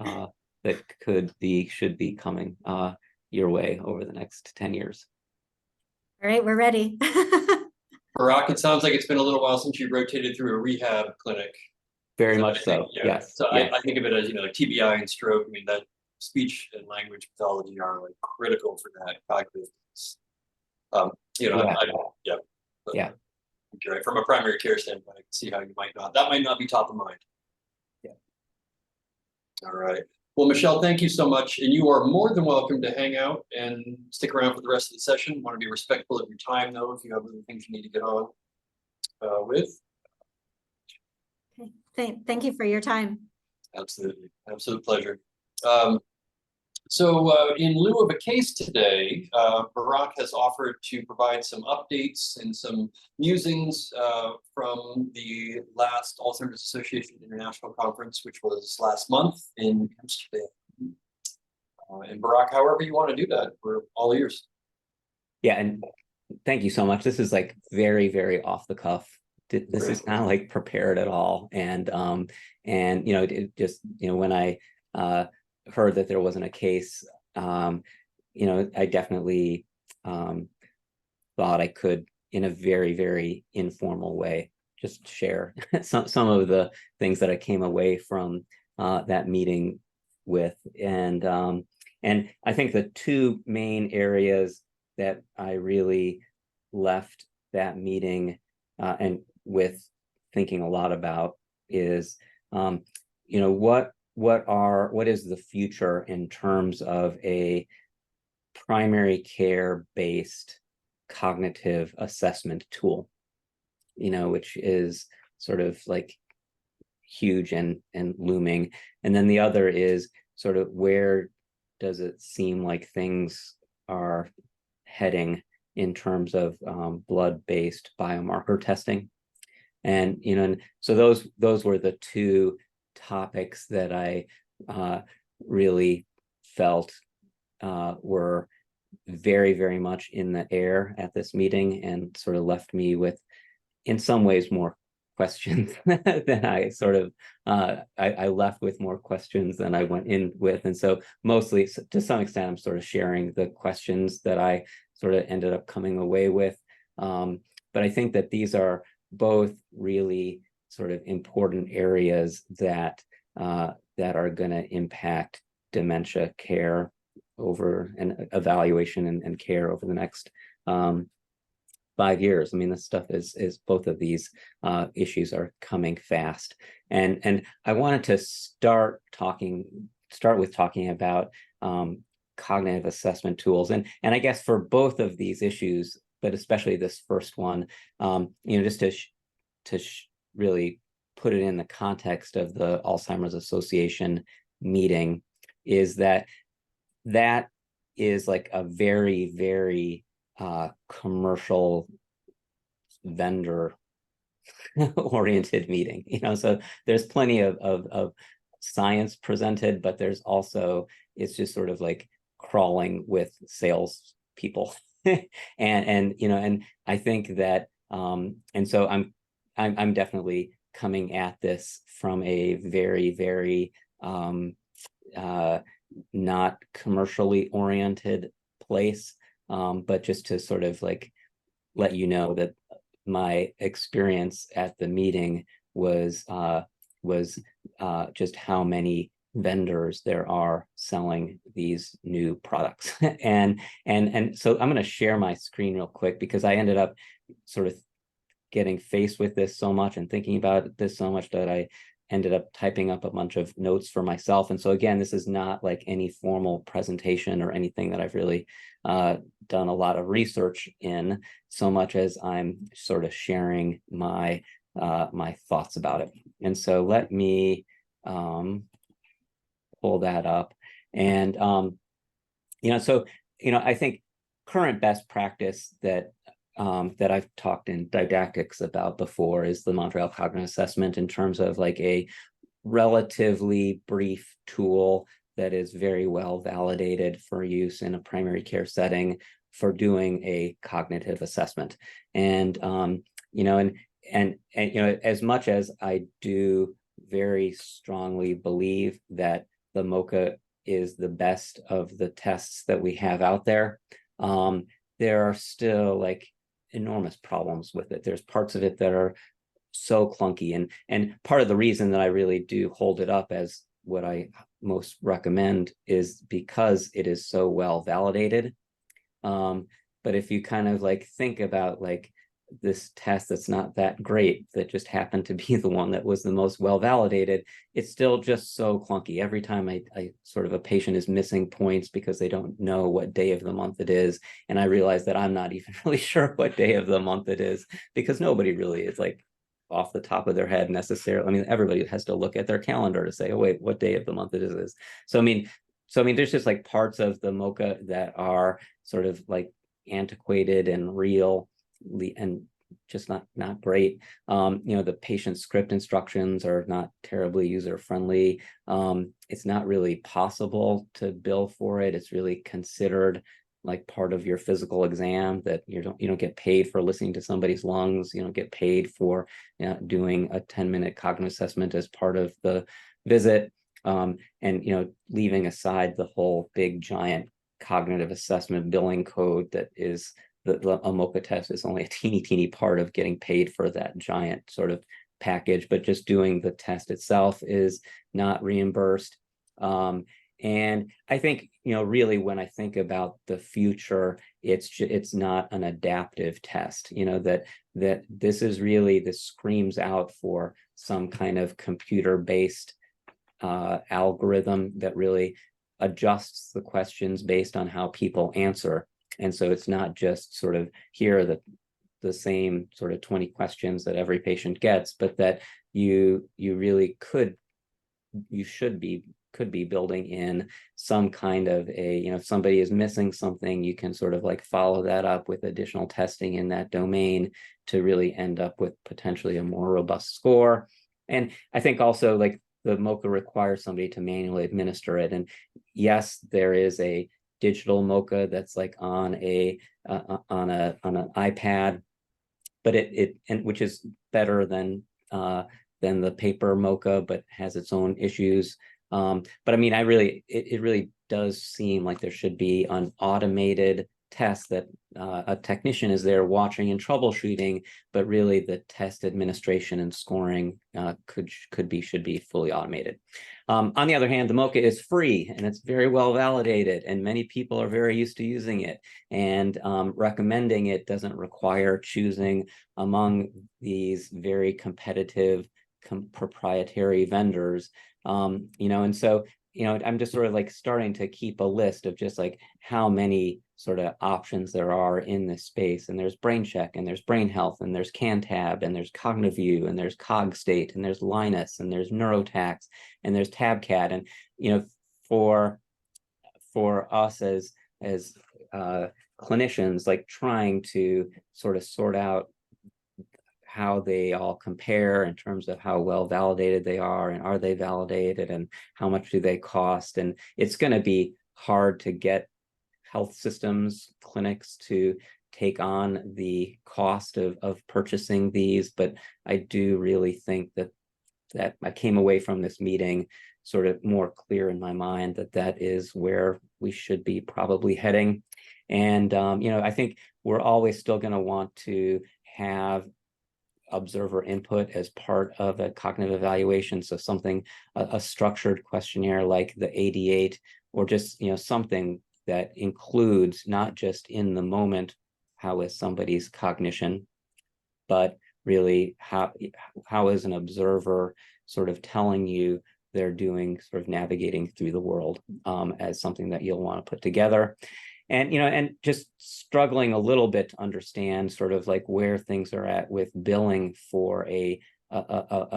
should be coming your way over the next 10 years. All right, we're ready. Barack, it sounds like it's been a little while since you rotated through a rehab clinic. Very So I much think, so. yeah. Yes. So yes. I think of it as, you know, like TBI and stroke. I mean, that speech and language pathology are like critical for that cognitive. You know, Yeah. yeah. But, Yeah. you're right. From a primary care standpoint, I can see how you might not. That might not be top of mind. Yeah. All right. Well, Michelle, thank you so much. And you are more than welcome to hang out and stick around for the rest of the session. Want to be respectful of your time, though, if you have other things you need to get on with. Okay. Thank you for your time. Absolutely. Absolute pleasure. So in lieu of a case today, Barack has offered to provide some updates and some musings from the last Alzheimer's Association International Conference, which was last month in Amsterdam. And Barack, however you want to do that, we're all ears. Yeah, and thank you so much. This is like very, very off the cuff. This is not like prepared at all. And you know, it just, you know, when I heard that there wasn't a case, you know, I definitely thought I could, in a very, very informal way, just share some of the things that I came away from that meeting with. And I think the two main areas that I really left that meeting and with thinking a lot about is, you know, what is the future in terms of a primary care based cognitive assessment tool, you know, which is sort of like huge and looming. And then the other is sort of, where does it seem like things are heading in terms of blood-based biomarker testing? And, you know, and so those were the two topics that I really felt were very, very much in the air at this meeting, and sort of left me with, in some ways, more questions than I sort of, I left with more questions than I went in with. And so mostly, to some extent, I'm sort of sharing the questions that I sort of ended up coming away with. But I think that these are both really sort of important areas that are going to impact dementia care over, and evaluation and care over the next 5 years. I mean, this stuff is both of these issues are coming fast. And I wanted to start with talking about cognitive assessment tools. And I guess for both of these issues, but especially this first one, you know, just to really put it in the context of the Alzheimer's Association meeting, is that is like a very, very commercial vendor oriented meeting, you know. So there's plenty of science presented, but there's also, it's just sort of like crawling with sales people. and you know, and I think that and so I'm definitely coming at this from a very, very not commercially oriented place, but just to sort of like let you know that my experience at the meeting was just how many vendors there are selling these new products. and so I'm going to share my screen real quick, because I ended up sort of getting faced with this so much and thinking about this so much that I ended up typing up a bunch of notes for myself. And so again, this is not like any formal presentation or anything that I've really done a lot of research in, so much as I'm sort of sharing my my thoughts about it. And so let me pull that up. And so I think current best practice that that I've talked in didactics about before is the Montreal Cognitive Assessment, in terms of like a relatively brief tool that is very well validated for use in a primary care setting for doing a cognitive assessment. And as much as I do very strongly believe that the MoCA is the best of the tests that we have out there, there are still like enormous problems with it. There's parts of it that are so clunky, and part of the reason that I really do hold it up as what I most recommend is because it is so well validated. But if you kind of like think about like this test that's not that great, that just happened to be the one that was the most well validated, it's still just so clunky. Every time I sort of a patient is missing points because they don't know what day of the month it is, and I realize that I'm not even really sure what day of the month it is, because nobody really is like off the top of their head necessarily. I mean, everybody has to look at their calendar to say, oh wait, what day of the month it is. So I mean, there's just like parts of the MoCA that are sort of like antiquated and real and just not great. The patient script instructions are not terribly user friendly. It's not really possible to bill for it. It's really considered like part of your physical exam, that you don't get paid for listening to somebody's lungs. You don't get paid for doing a 10-minute cognitive assessment as part of the visit. And leaving aside the whole big giant cognitive assessment billing code that is a MoCA test is only a teeny part of getting paid for that giant sort of package, but just doing the test itself is not reimbursed. And I think, really when I think about the future, it's not an adaptive test, that this screams out for some kind of computer-based algorithm that really adjusts the questions based on how people answer. And so it's not just sort of here are the same sort of 20 questions that every patient gets, but that you really could be building in some kind of a, if somebody is missing something, you can sort of like follow that up with additional testing in that domain to really end up with potentially a more robust score. And I think also like the MoCA requires somebody to manually administer it. And yes, there is a digital MoCA that's like on an iPad, but and which is better than the paper MoCA, but has its own issues. But I mean, it really does seem like there should be an automated test that a technician is there watching and troubleshooting, but really the test administration and scoring should be fully automated. On the other hand, the MoCA is free and it's very well validated, and many people are very used to using it, and recommending it doesn't require choosing among these very competitive proprietary vendors. And so I'm just sort of like starting to keep a list of just like how many sort of options there are in this space. And there's BrainCheck, and there's Brain Health, and there's CanTab, and there's CogniView, and there's CogState, and there's Linus, and there's NeuroTax, and there's TabCat. And for us as clinicians, like trying to sort of sort out how they all compare in terms of how well validated they are, and are they validated, and how much do they cost. And it's going to be hard to get health systems, clinics to take on the cost of purchasing these. But I do really think that I came away from this meeting sort of more clear in my mind that is where we should be probably heading. And I think we're always still going to want to have observer input as part of a cognitive evaluation. So something, a structured questionnaire like the 88, or just, something that includes not just in the moment, how is somebody's cognition, but really how is an observer sort of telling you they're doing, sort of navigating through the world, as something that you'll want to put together. And, and just struggling a little bit to understand sort of like where things are at with billing for a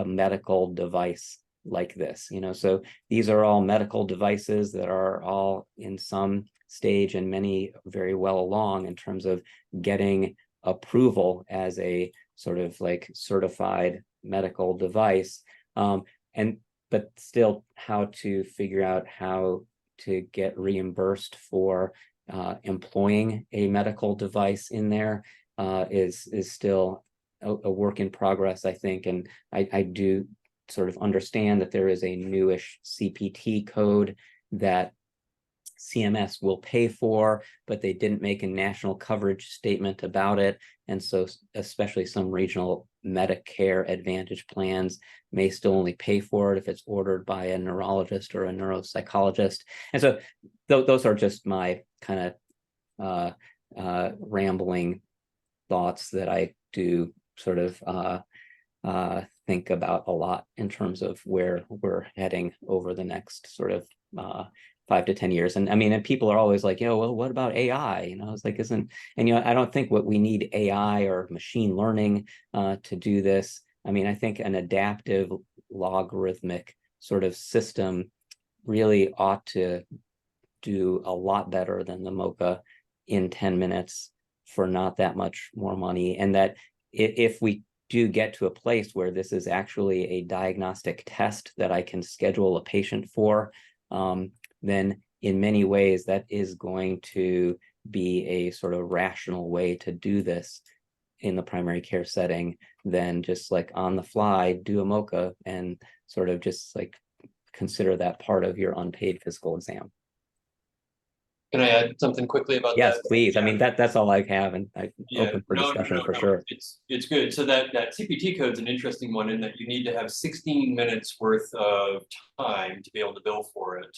medical device like this, so these are all medical devices that are all in some stage, and many very well along in terms of getting approval as a sort of like certified medical device, but still how to figure out how to get reimbursed for employing a medical device in there is still a work in progress, I think. And I do sort of understand that there is a newish CPT code that CMS will pay for, but they didn't make a national coverage statement about it. And so especially some regional Medicare Advantage plans may still only pay for it if it's ordered by a neurologist or a neuropsychologist. And so those are just my kind of rambling thoughts that I do sort of think about a lot in terms of where we're heading over the next sort of 5 to 10 years. And I mean, and people are always like, well, what about AI? It's like, I don't think what we need AI or machine learning to do this. I mean, I think an adaptive logarithmic sort of system really ought to do a lot better than the MoCA in 10 minutes for not that much more money. And that if we do get to a place where this is actually a diagnostic test that I can schedule a patient for, then in many ways that is going to be a sort of rational way to do this in the primary care setting than just like on the fly do a MoCA and sort of just like consider that part of your unpaid physical exam. Can I add something quickly about that? Yes, please. Yeah. I mean, that's all I have, and I'm open for discussion for sure. It's good. So that CPT code is an interesting one in that you need to have 16 minutes worth of time to be able to bill for it.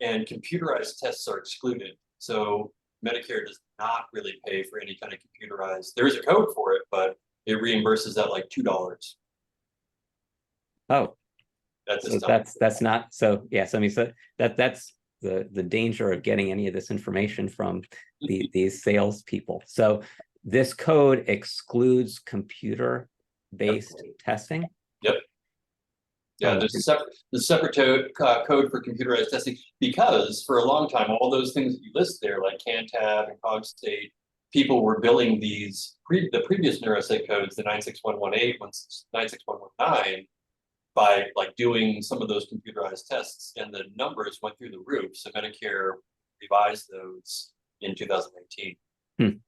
And computerized tests are excluded. So Medicare does not really pay for any kind of computerized. There is a code for it, but it reimburses at like $2. Oh, That's that's not so. Yes, I mean, so that's the danger of getting any of this information from these salespeople. So this code excludes computer-based testing. Yep. Yeah, there's a separate code for computerized testing, because for a long time, all those things that you list there, like CANTAB and CogState, people were billing these the previous neuropsych codes, the 96118, 96119, by like doing some of those computerized tests, and the numbers went through the roof. So Medicare revised those in 2019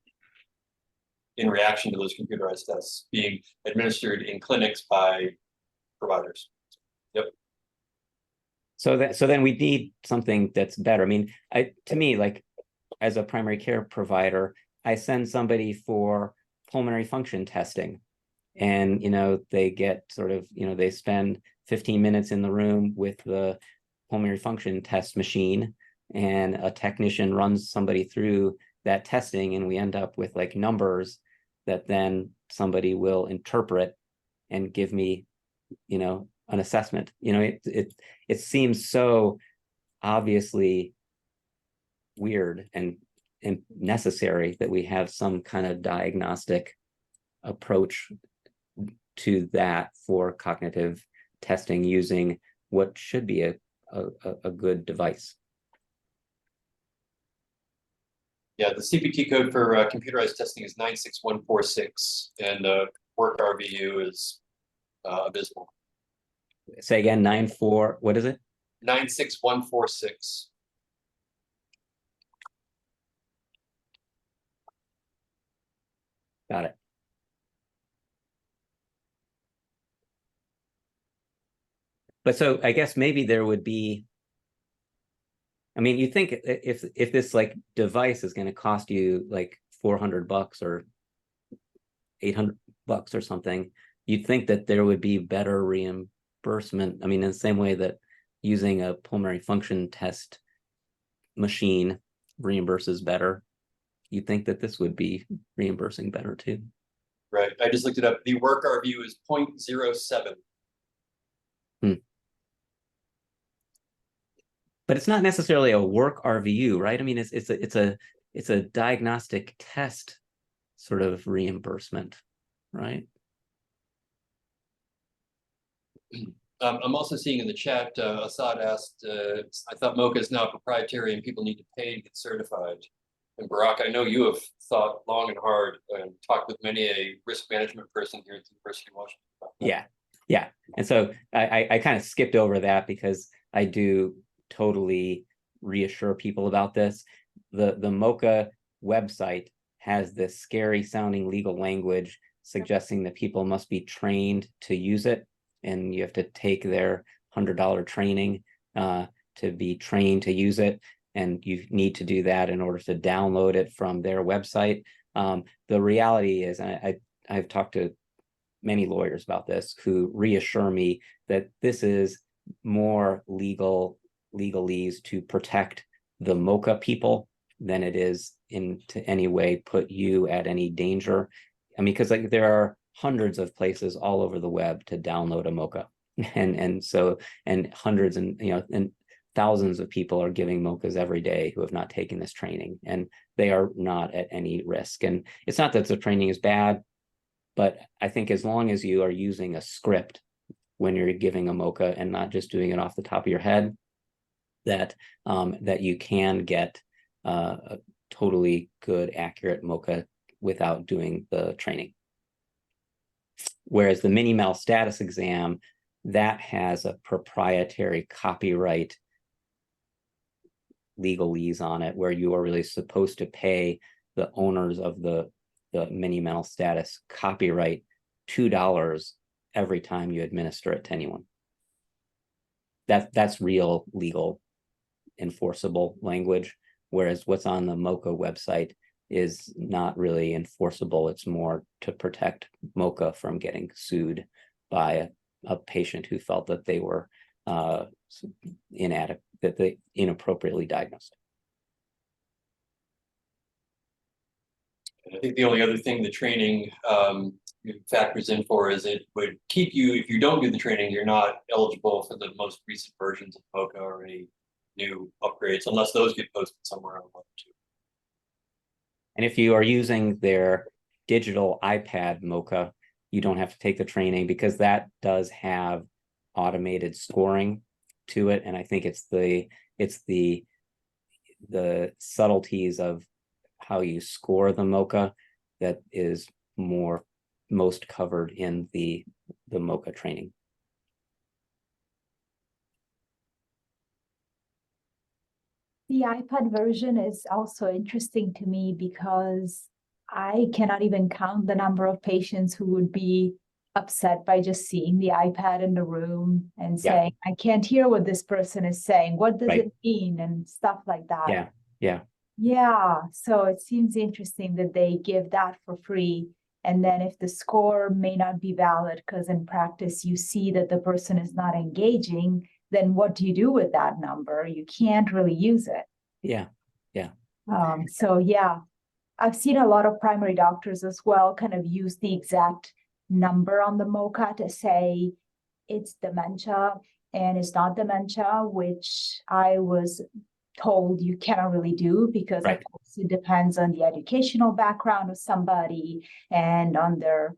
in reaction to those computerized tests being administered in clinics by providers. Yep. So then we need something that's better. I mean, to me, like as a primary care provider, I send somebody for pulmonary function testing, and they get sort of, they spend 15 minutes in the room with the pulmonary function test machine, and a technician runs somebody through that testing, and we end up with like numbers that then somebody will interpret and give me, an assessment. It seems so obviously weird and necessary that we have some kind of diagnostic approach to that for cognitive testing using what should be a good device. Yeah, the CPT code for computerized testing is 96146, and work RVU is abysmal. Say again, 94, what is it? 96146. Got it. But so I guess maybe there would be, I mean, you think if this like device is going to cost you like $400 or $800 or something, you'd think that there would be better reimbursement. I mean, in the same way that using a pulmonary function test machine reimburses better, you'd think that this would be reimbursing better too. Right. I just looked it up. The work RVU is 0.07. But it's not necessarily a work RVU, right? I mean, it's a diagnostic test sort of reimbursement, right? I'm also seeing in the chat, Assad asked, I thought MoCA is now proprietary and people need to pay to get certified. And Barack, I know you have thought long and hard and talked with many a risk management person here at the University of Washington about that. Yeah. And so I kind of skipped over that because I do totally reassure people about this. The MoCA website has this scary sounding legal language suggesting that people must be trained to use it, and you have to take their $100 training to be trained to use it, and you need to do that in order to download it from their website. The reality is, I've talked to many lawyers about this who reassure me that this is more legalese to protect the MoCA people than it is to any way put you at any danger. I mean, because like there are hundreds of places all over the web to download a MoCA, and hundreds and thousands of people are giving MoCAs every day who have not taken this training, and they are not at any risk. And it's not that the training is bad, but I think as long as you are using a script when you're giving a MoCA and not just doing it off the top of your head, that you can get a totally good, accurate MoCA without doing the training. Whereas the mini-mal status exam, that has a proprietary copyright legalese on it, where you are really supposed to pay the owners of the mini-mal status copyright $2 every time you administer it to anyone. That's real legal enforceable language, whereas what's on the MoCA website is not really enforceable. It's more to protect MoCA from getting sued by a patient who felt that they were inadequate, that they inappropriately diagnosed. And I think the only other thing the training factors in for is it would keep you, if you don't do the training, you're not eligible for the most recent versions of MoCA or any new upgrades, unless those get posted somewhere on Web 2. And if you are using their digital iPad MoCA, you don't have to take the training because that does have automated scoring to it. And I think it's the subtleties of how you score the MoCA that is most covered in the MoCA training. The iPad version is also interesting to me because I cannot even count the number of patients who would be upset by just seeing the iPad in the room and saying, I can't hear what this person is saying. What does it mean? And stuff like that. Yeah. So it seems interesting that they give that for free. And then if the score may not be valid, because in practice you see that the person is not engaging, then what do you do with that number? You can't really use it. So yeah, I've seen a lot of primary doctors as well kind of use the exact number on the MoCA to say it's dementia and it's not dementia, which I was told you cannot really do because of course it depends on the educational background of somebody and on their,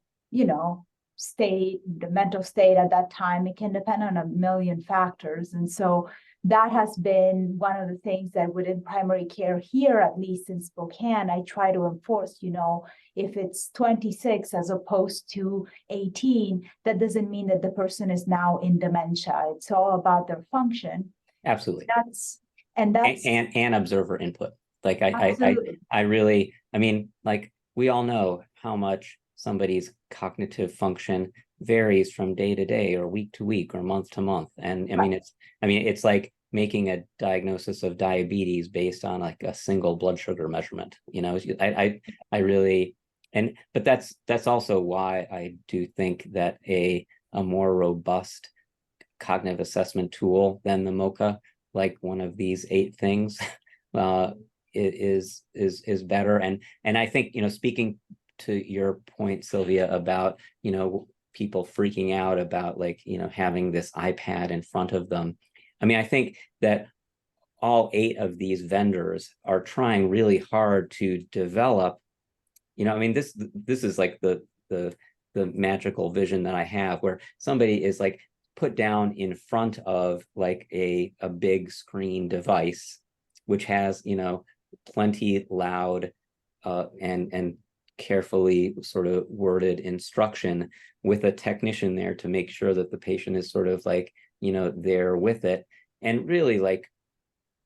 state, the mental state at that time. It can depend on a million factors. And so that has been one of the things that within primary care here, at least in Spokane, I try to enforce, if it's 26 as opposed to 18, that doesn't mean that the person is now in dementia. It's all about their function. Absolutely. That's and observer input. Like I really, like we all know how much somebody's cognitive function varies from day to day or week to week or month to month. And it's like making a diagnosis of diabetes based on like a single blood sugar measurement. I really But that's also why I do think that a more robust cognitive assessment tool than the MOCA, like one of these 8 things, is better. And I think, speaking to your point, Sylvia, about, people freaking out about like, having this iPad in front of them. I mean, I think that all 8 of these vendors are trying really hard to develop, I mean, this is like the magical vision that I have, where somebody is like put down in front of like a big screen device, which has, plenty loud and carefully sort of worded instruction, with a technician there to make sure that the patient is sort of like, there with it, and really like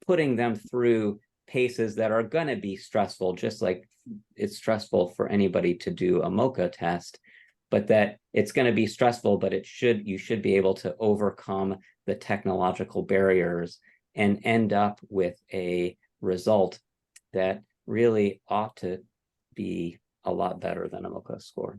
putting them through paces that are going to be stressful, just like it's stressful for anybody to do a MOCA test, but that it's going to be stressful, but you should be able to overcome the technological barriers and end up with a result that really ought to be a lot better than a MOCA score.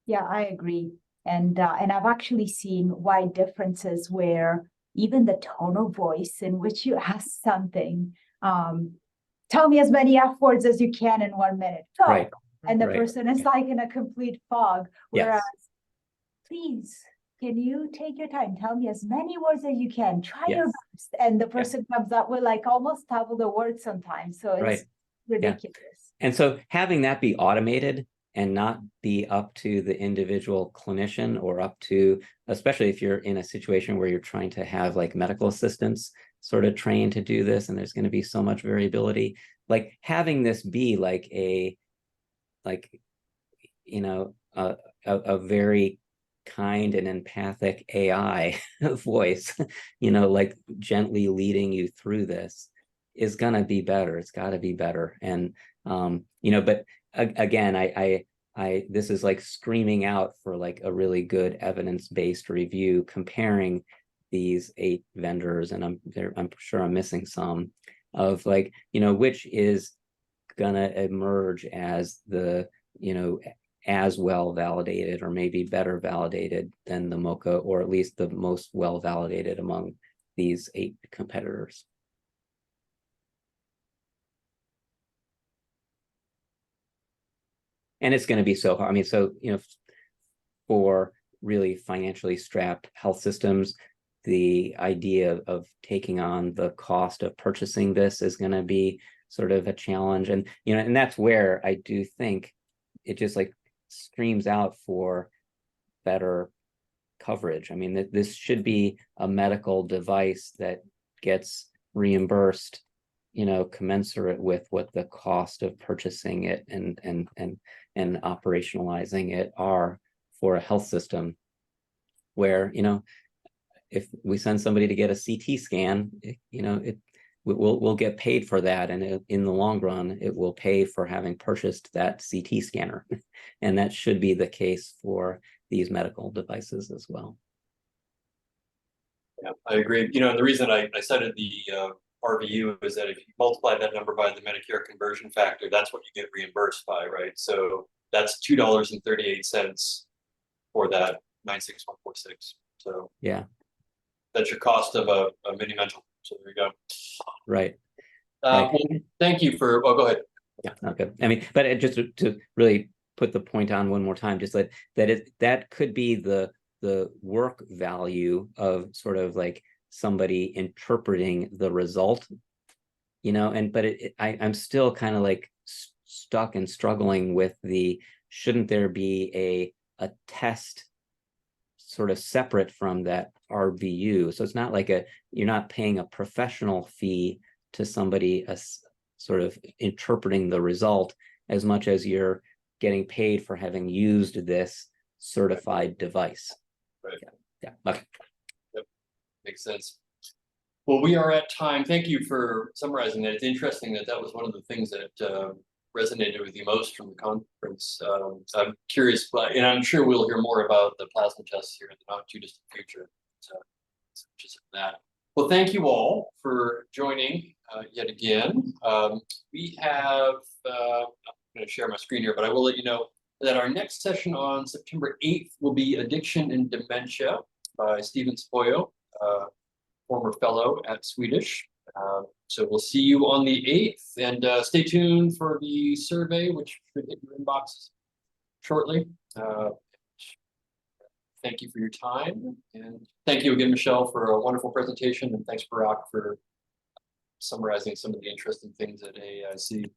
Yeah, I agree. And I've actually seen wide differences where even the tone of voice in which you ask something, tell me as many F words as you can in 1 minute. Go. Right. And the Right. person is like in a complete fog. Whereas, Yes. please, can you take your time? Tell me as many words as you can. Try your Yes. best. And the person comes up with like almost double the words sometimes. So it's Right. ridiculous. And so having that be automated and not be up to the individual clinician, or up to, especially if you're in a situation where you're trying to have like medical assistants sort of trained to do this, and there's going to be so much variability, like having this be like a very kind and empathic AI voice, like gently leading you through this, is gonna be better. It's got to be better. And but again, I this is like screaming out for like a really good evidence-based review comparing these 8 vendors, and I'm sure I'm missing some, of like, which is gonna emerge as the, as well validated, or maybe better validated than the MOCA, or at least the most well validated among these 8 competitors. And it's going to be so hard. I mean, so, for really financially strapped health systems, the idea of taking on the cost of purchasing this is going to be sort of a challenge. And, and that's where I do think it just like screams out for better coverage. I mean, this should be a medical device that gets reimbursed, commensurate with what the cost of purchasing it and operationalizing it are for a health system, where, if we send somebody to get a CT scan, we'll get paid for that, and in the long run, it will pay for having purchased that CT scanner, and that should be the case for these medical devices as well. Yeah, I agree. The reason I cited the RVU is that if you multiply that number by the Medicare conversion factor, that's what you get reimbursed by, right? So that's $2.38 for that 96146. So yeah, that's your cost of a mini mental. So there you go. Right. Well, thank you for. Oh, go ahead. Yeah, okay. I mean, but just to really put the point on one more time, just that could be the work value of sort of like somebody interpreting the result, but I'm still kind of like stuck and struggling with shouldn't there be a test sort of separate from that RVU? So it's not like you're not paying a professional fee to somebody sort of interpreting the result, as much as you're getting paid for having used this certified device. Right. Yeah. Okay. Yep. Makes sense. Well, we are at time. Thank you for summarizing that. It's interesting that was one of the things that resonated with you most from the conference. I'm curious, and I'm sure we'll hear more about the plasma tests here in the not too distant future. So just that. Well, thank you all for joining. yet again. We have, I'm going to share my screen here, but I will let you know that our next session on September 8th will be Addiction and Dementia by Stephen Spoyo, former fellow at Swedish. So we'll see you on the 8th, and stay tuned for the survey, which should hit your inbox shortly. Thank you for your time, and thank you again, Michelle, for a wonderful presentation, and thanks, Barack, for summarizing some of the interesting things at AIC.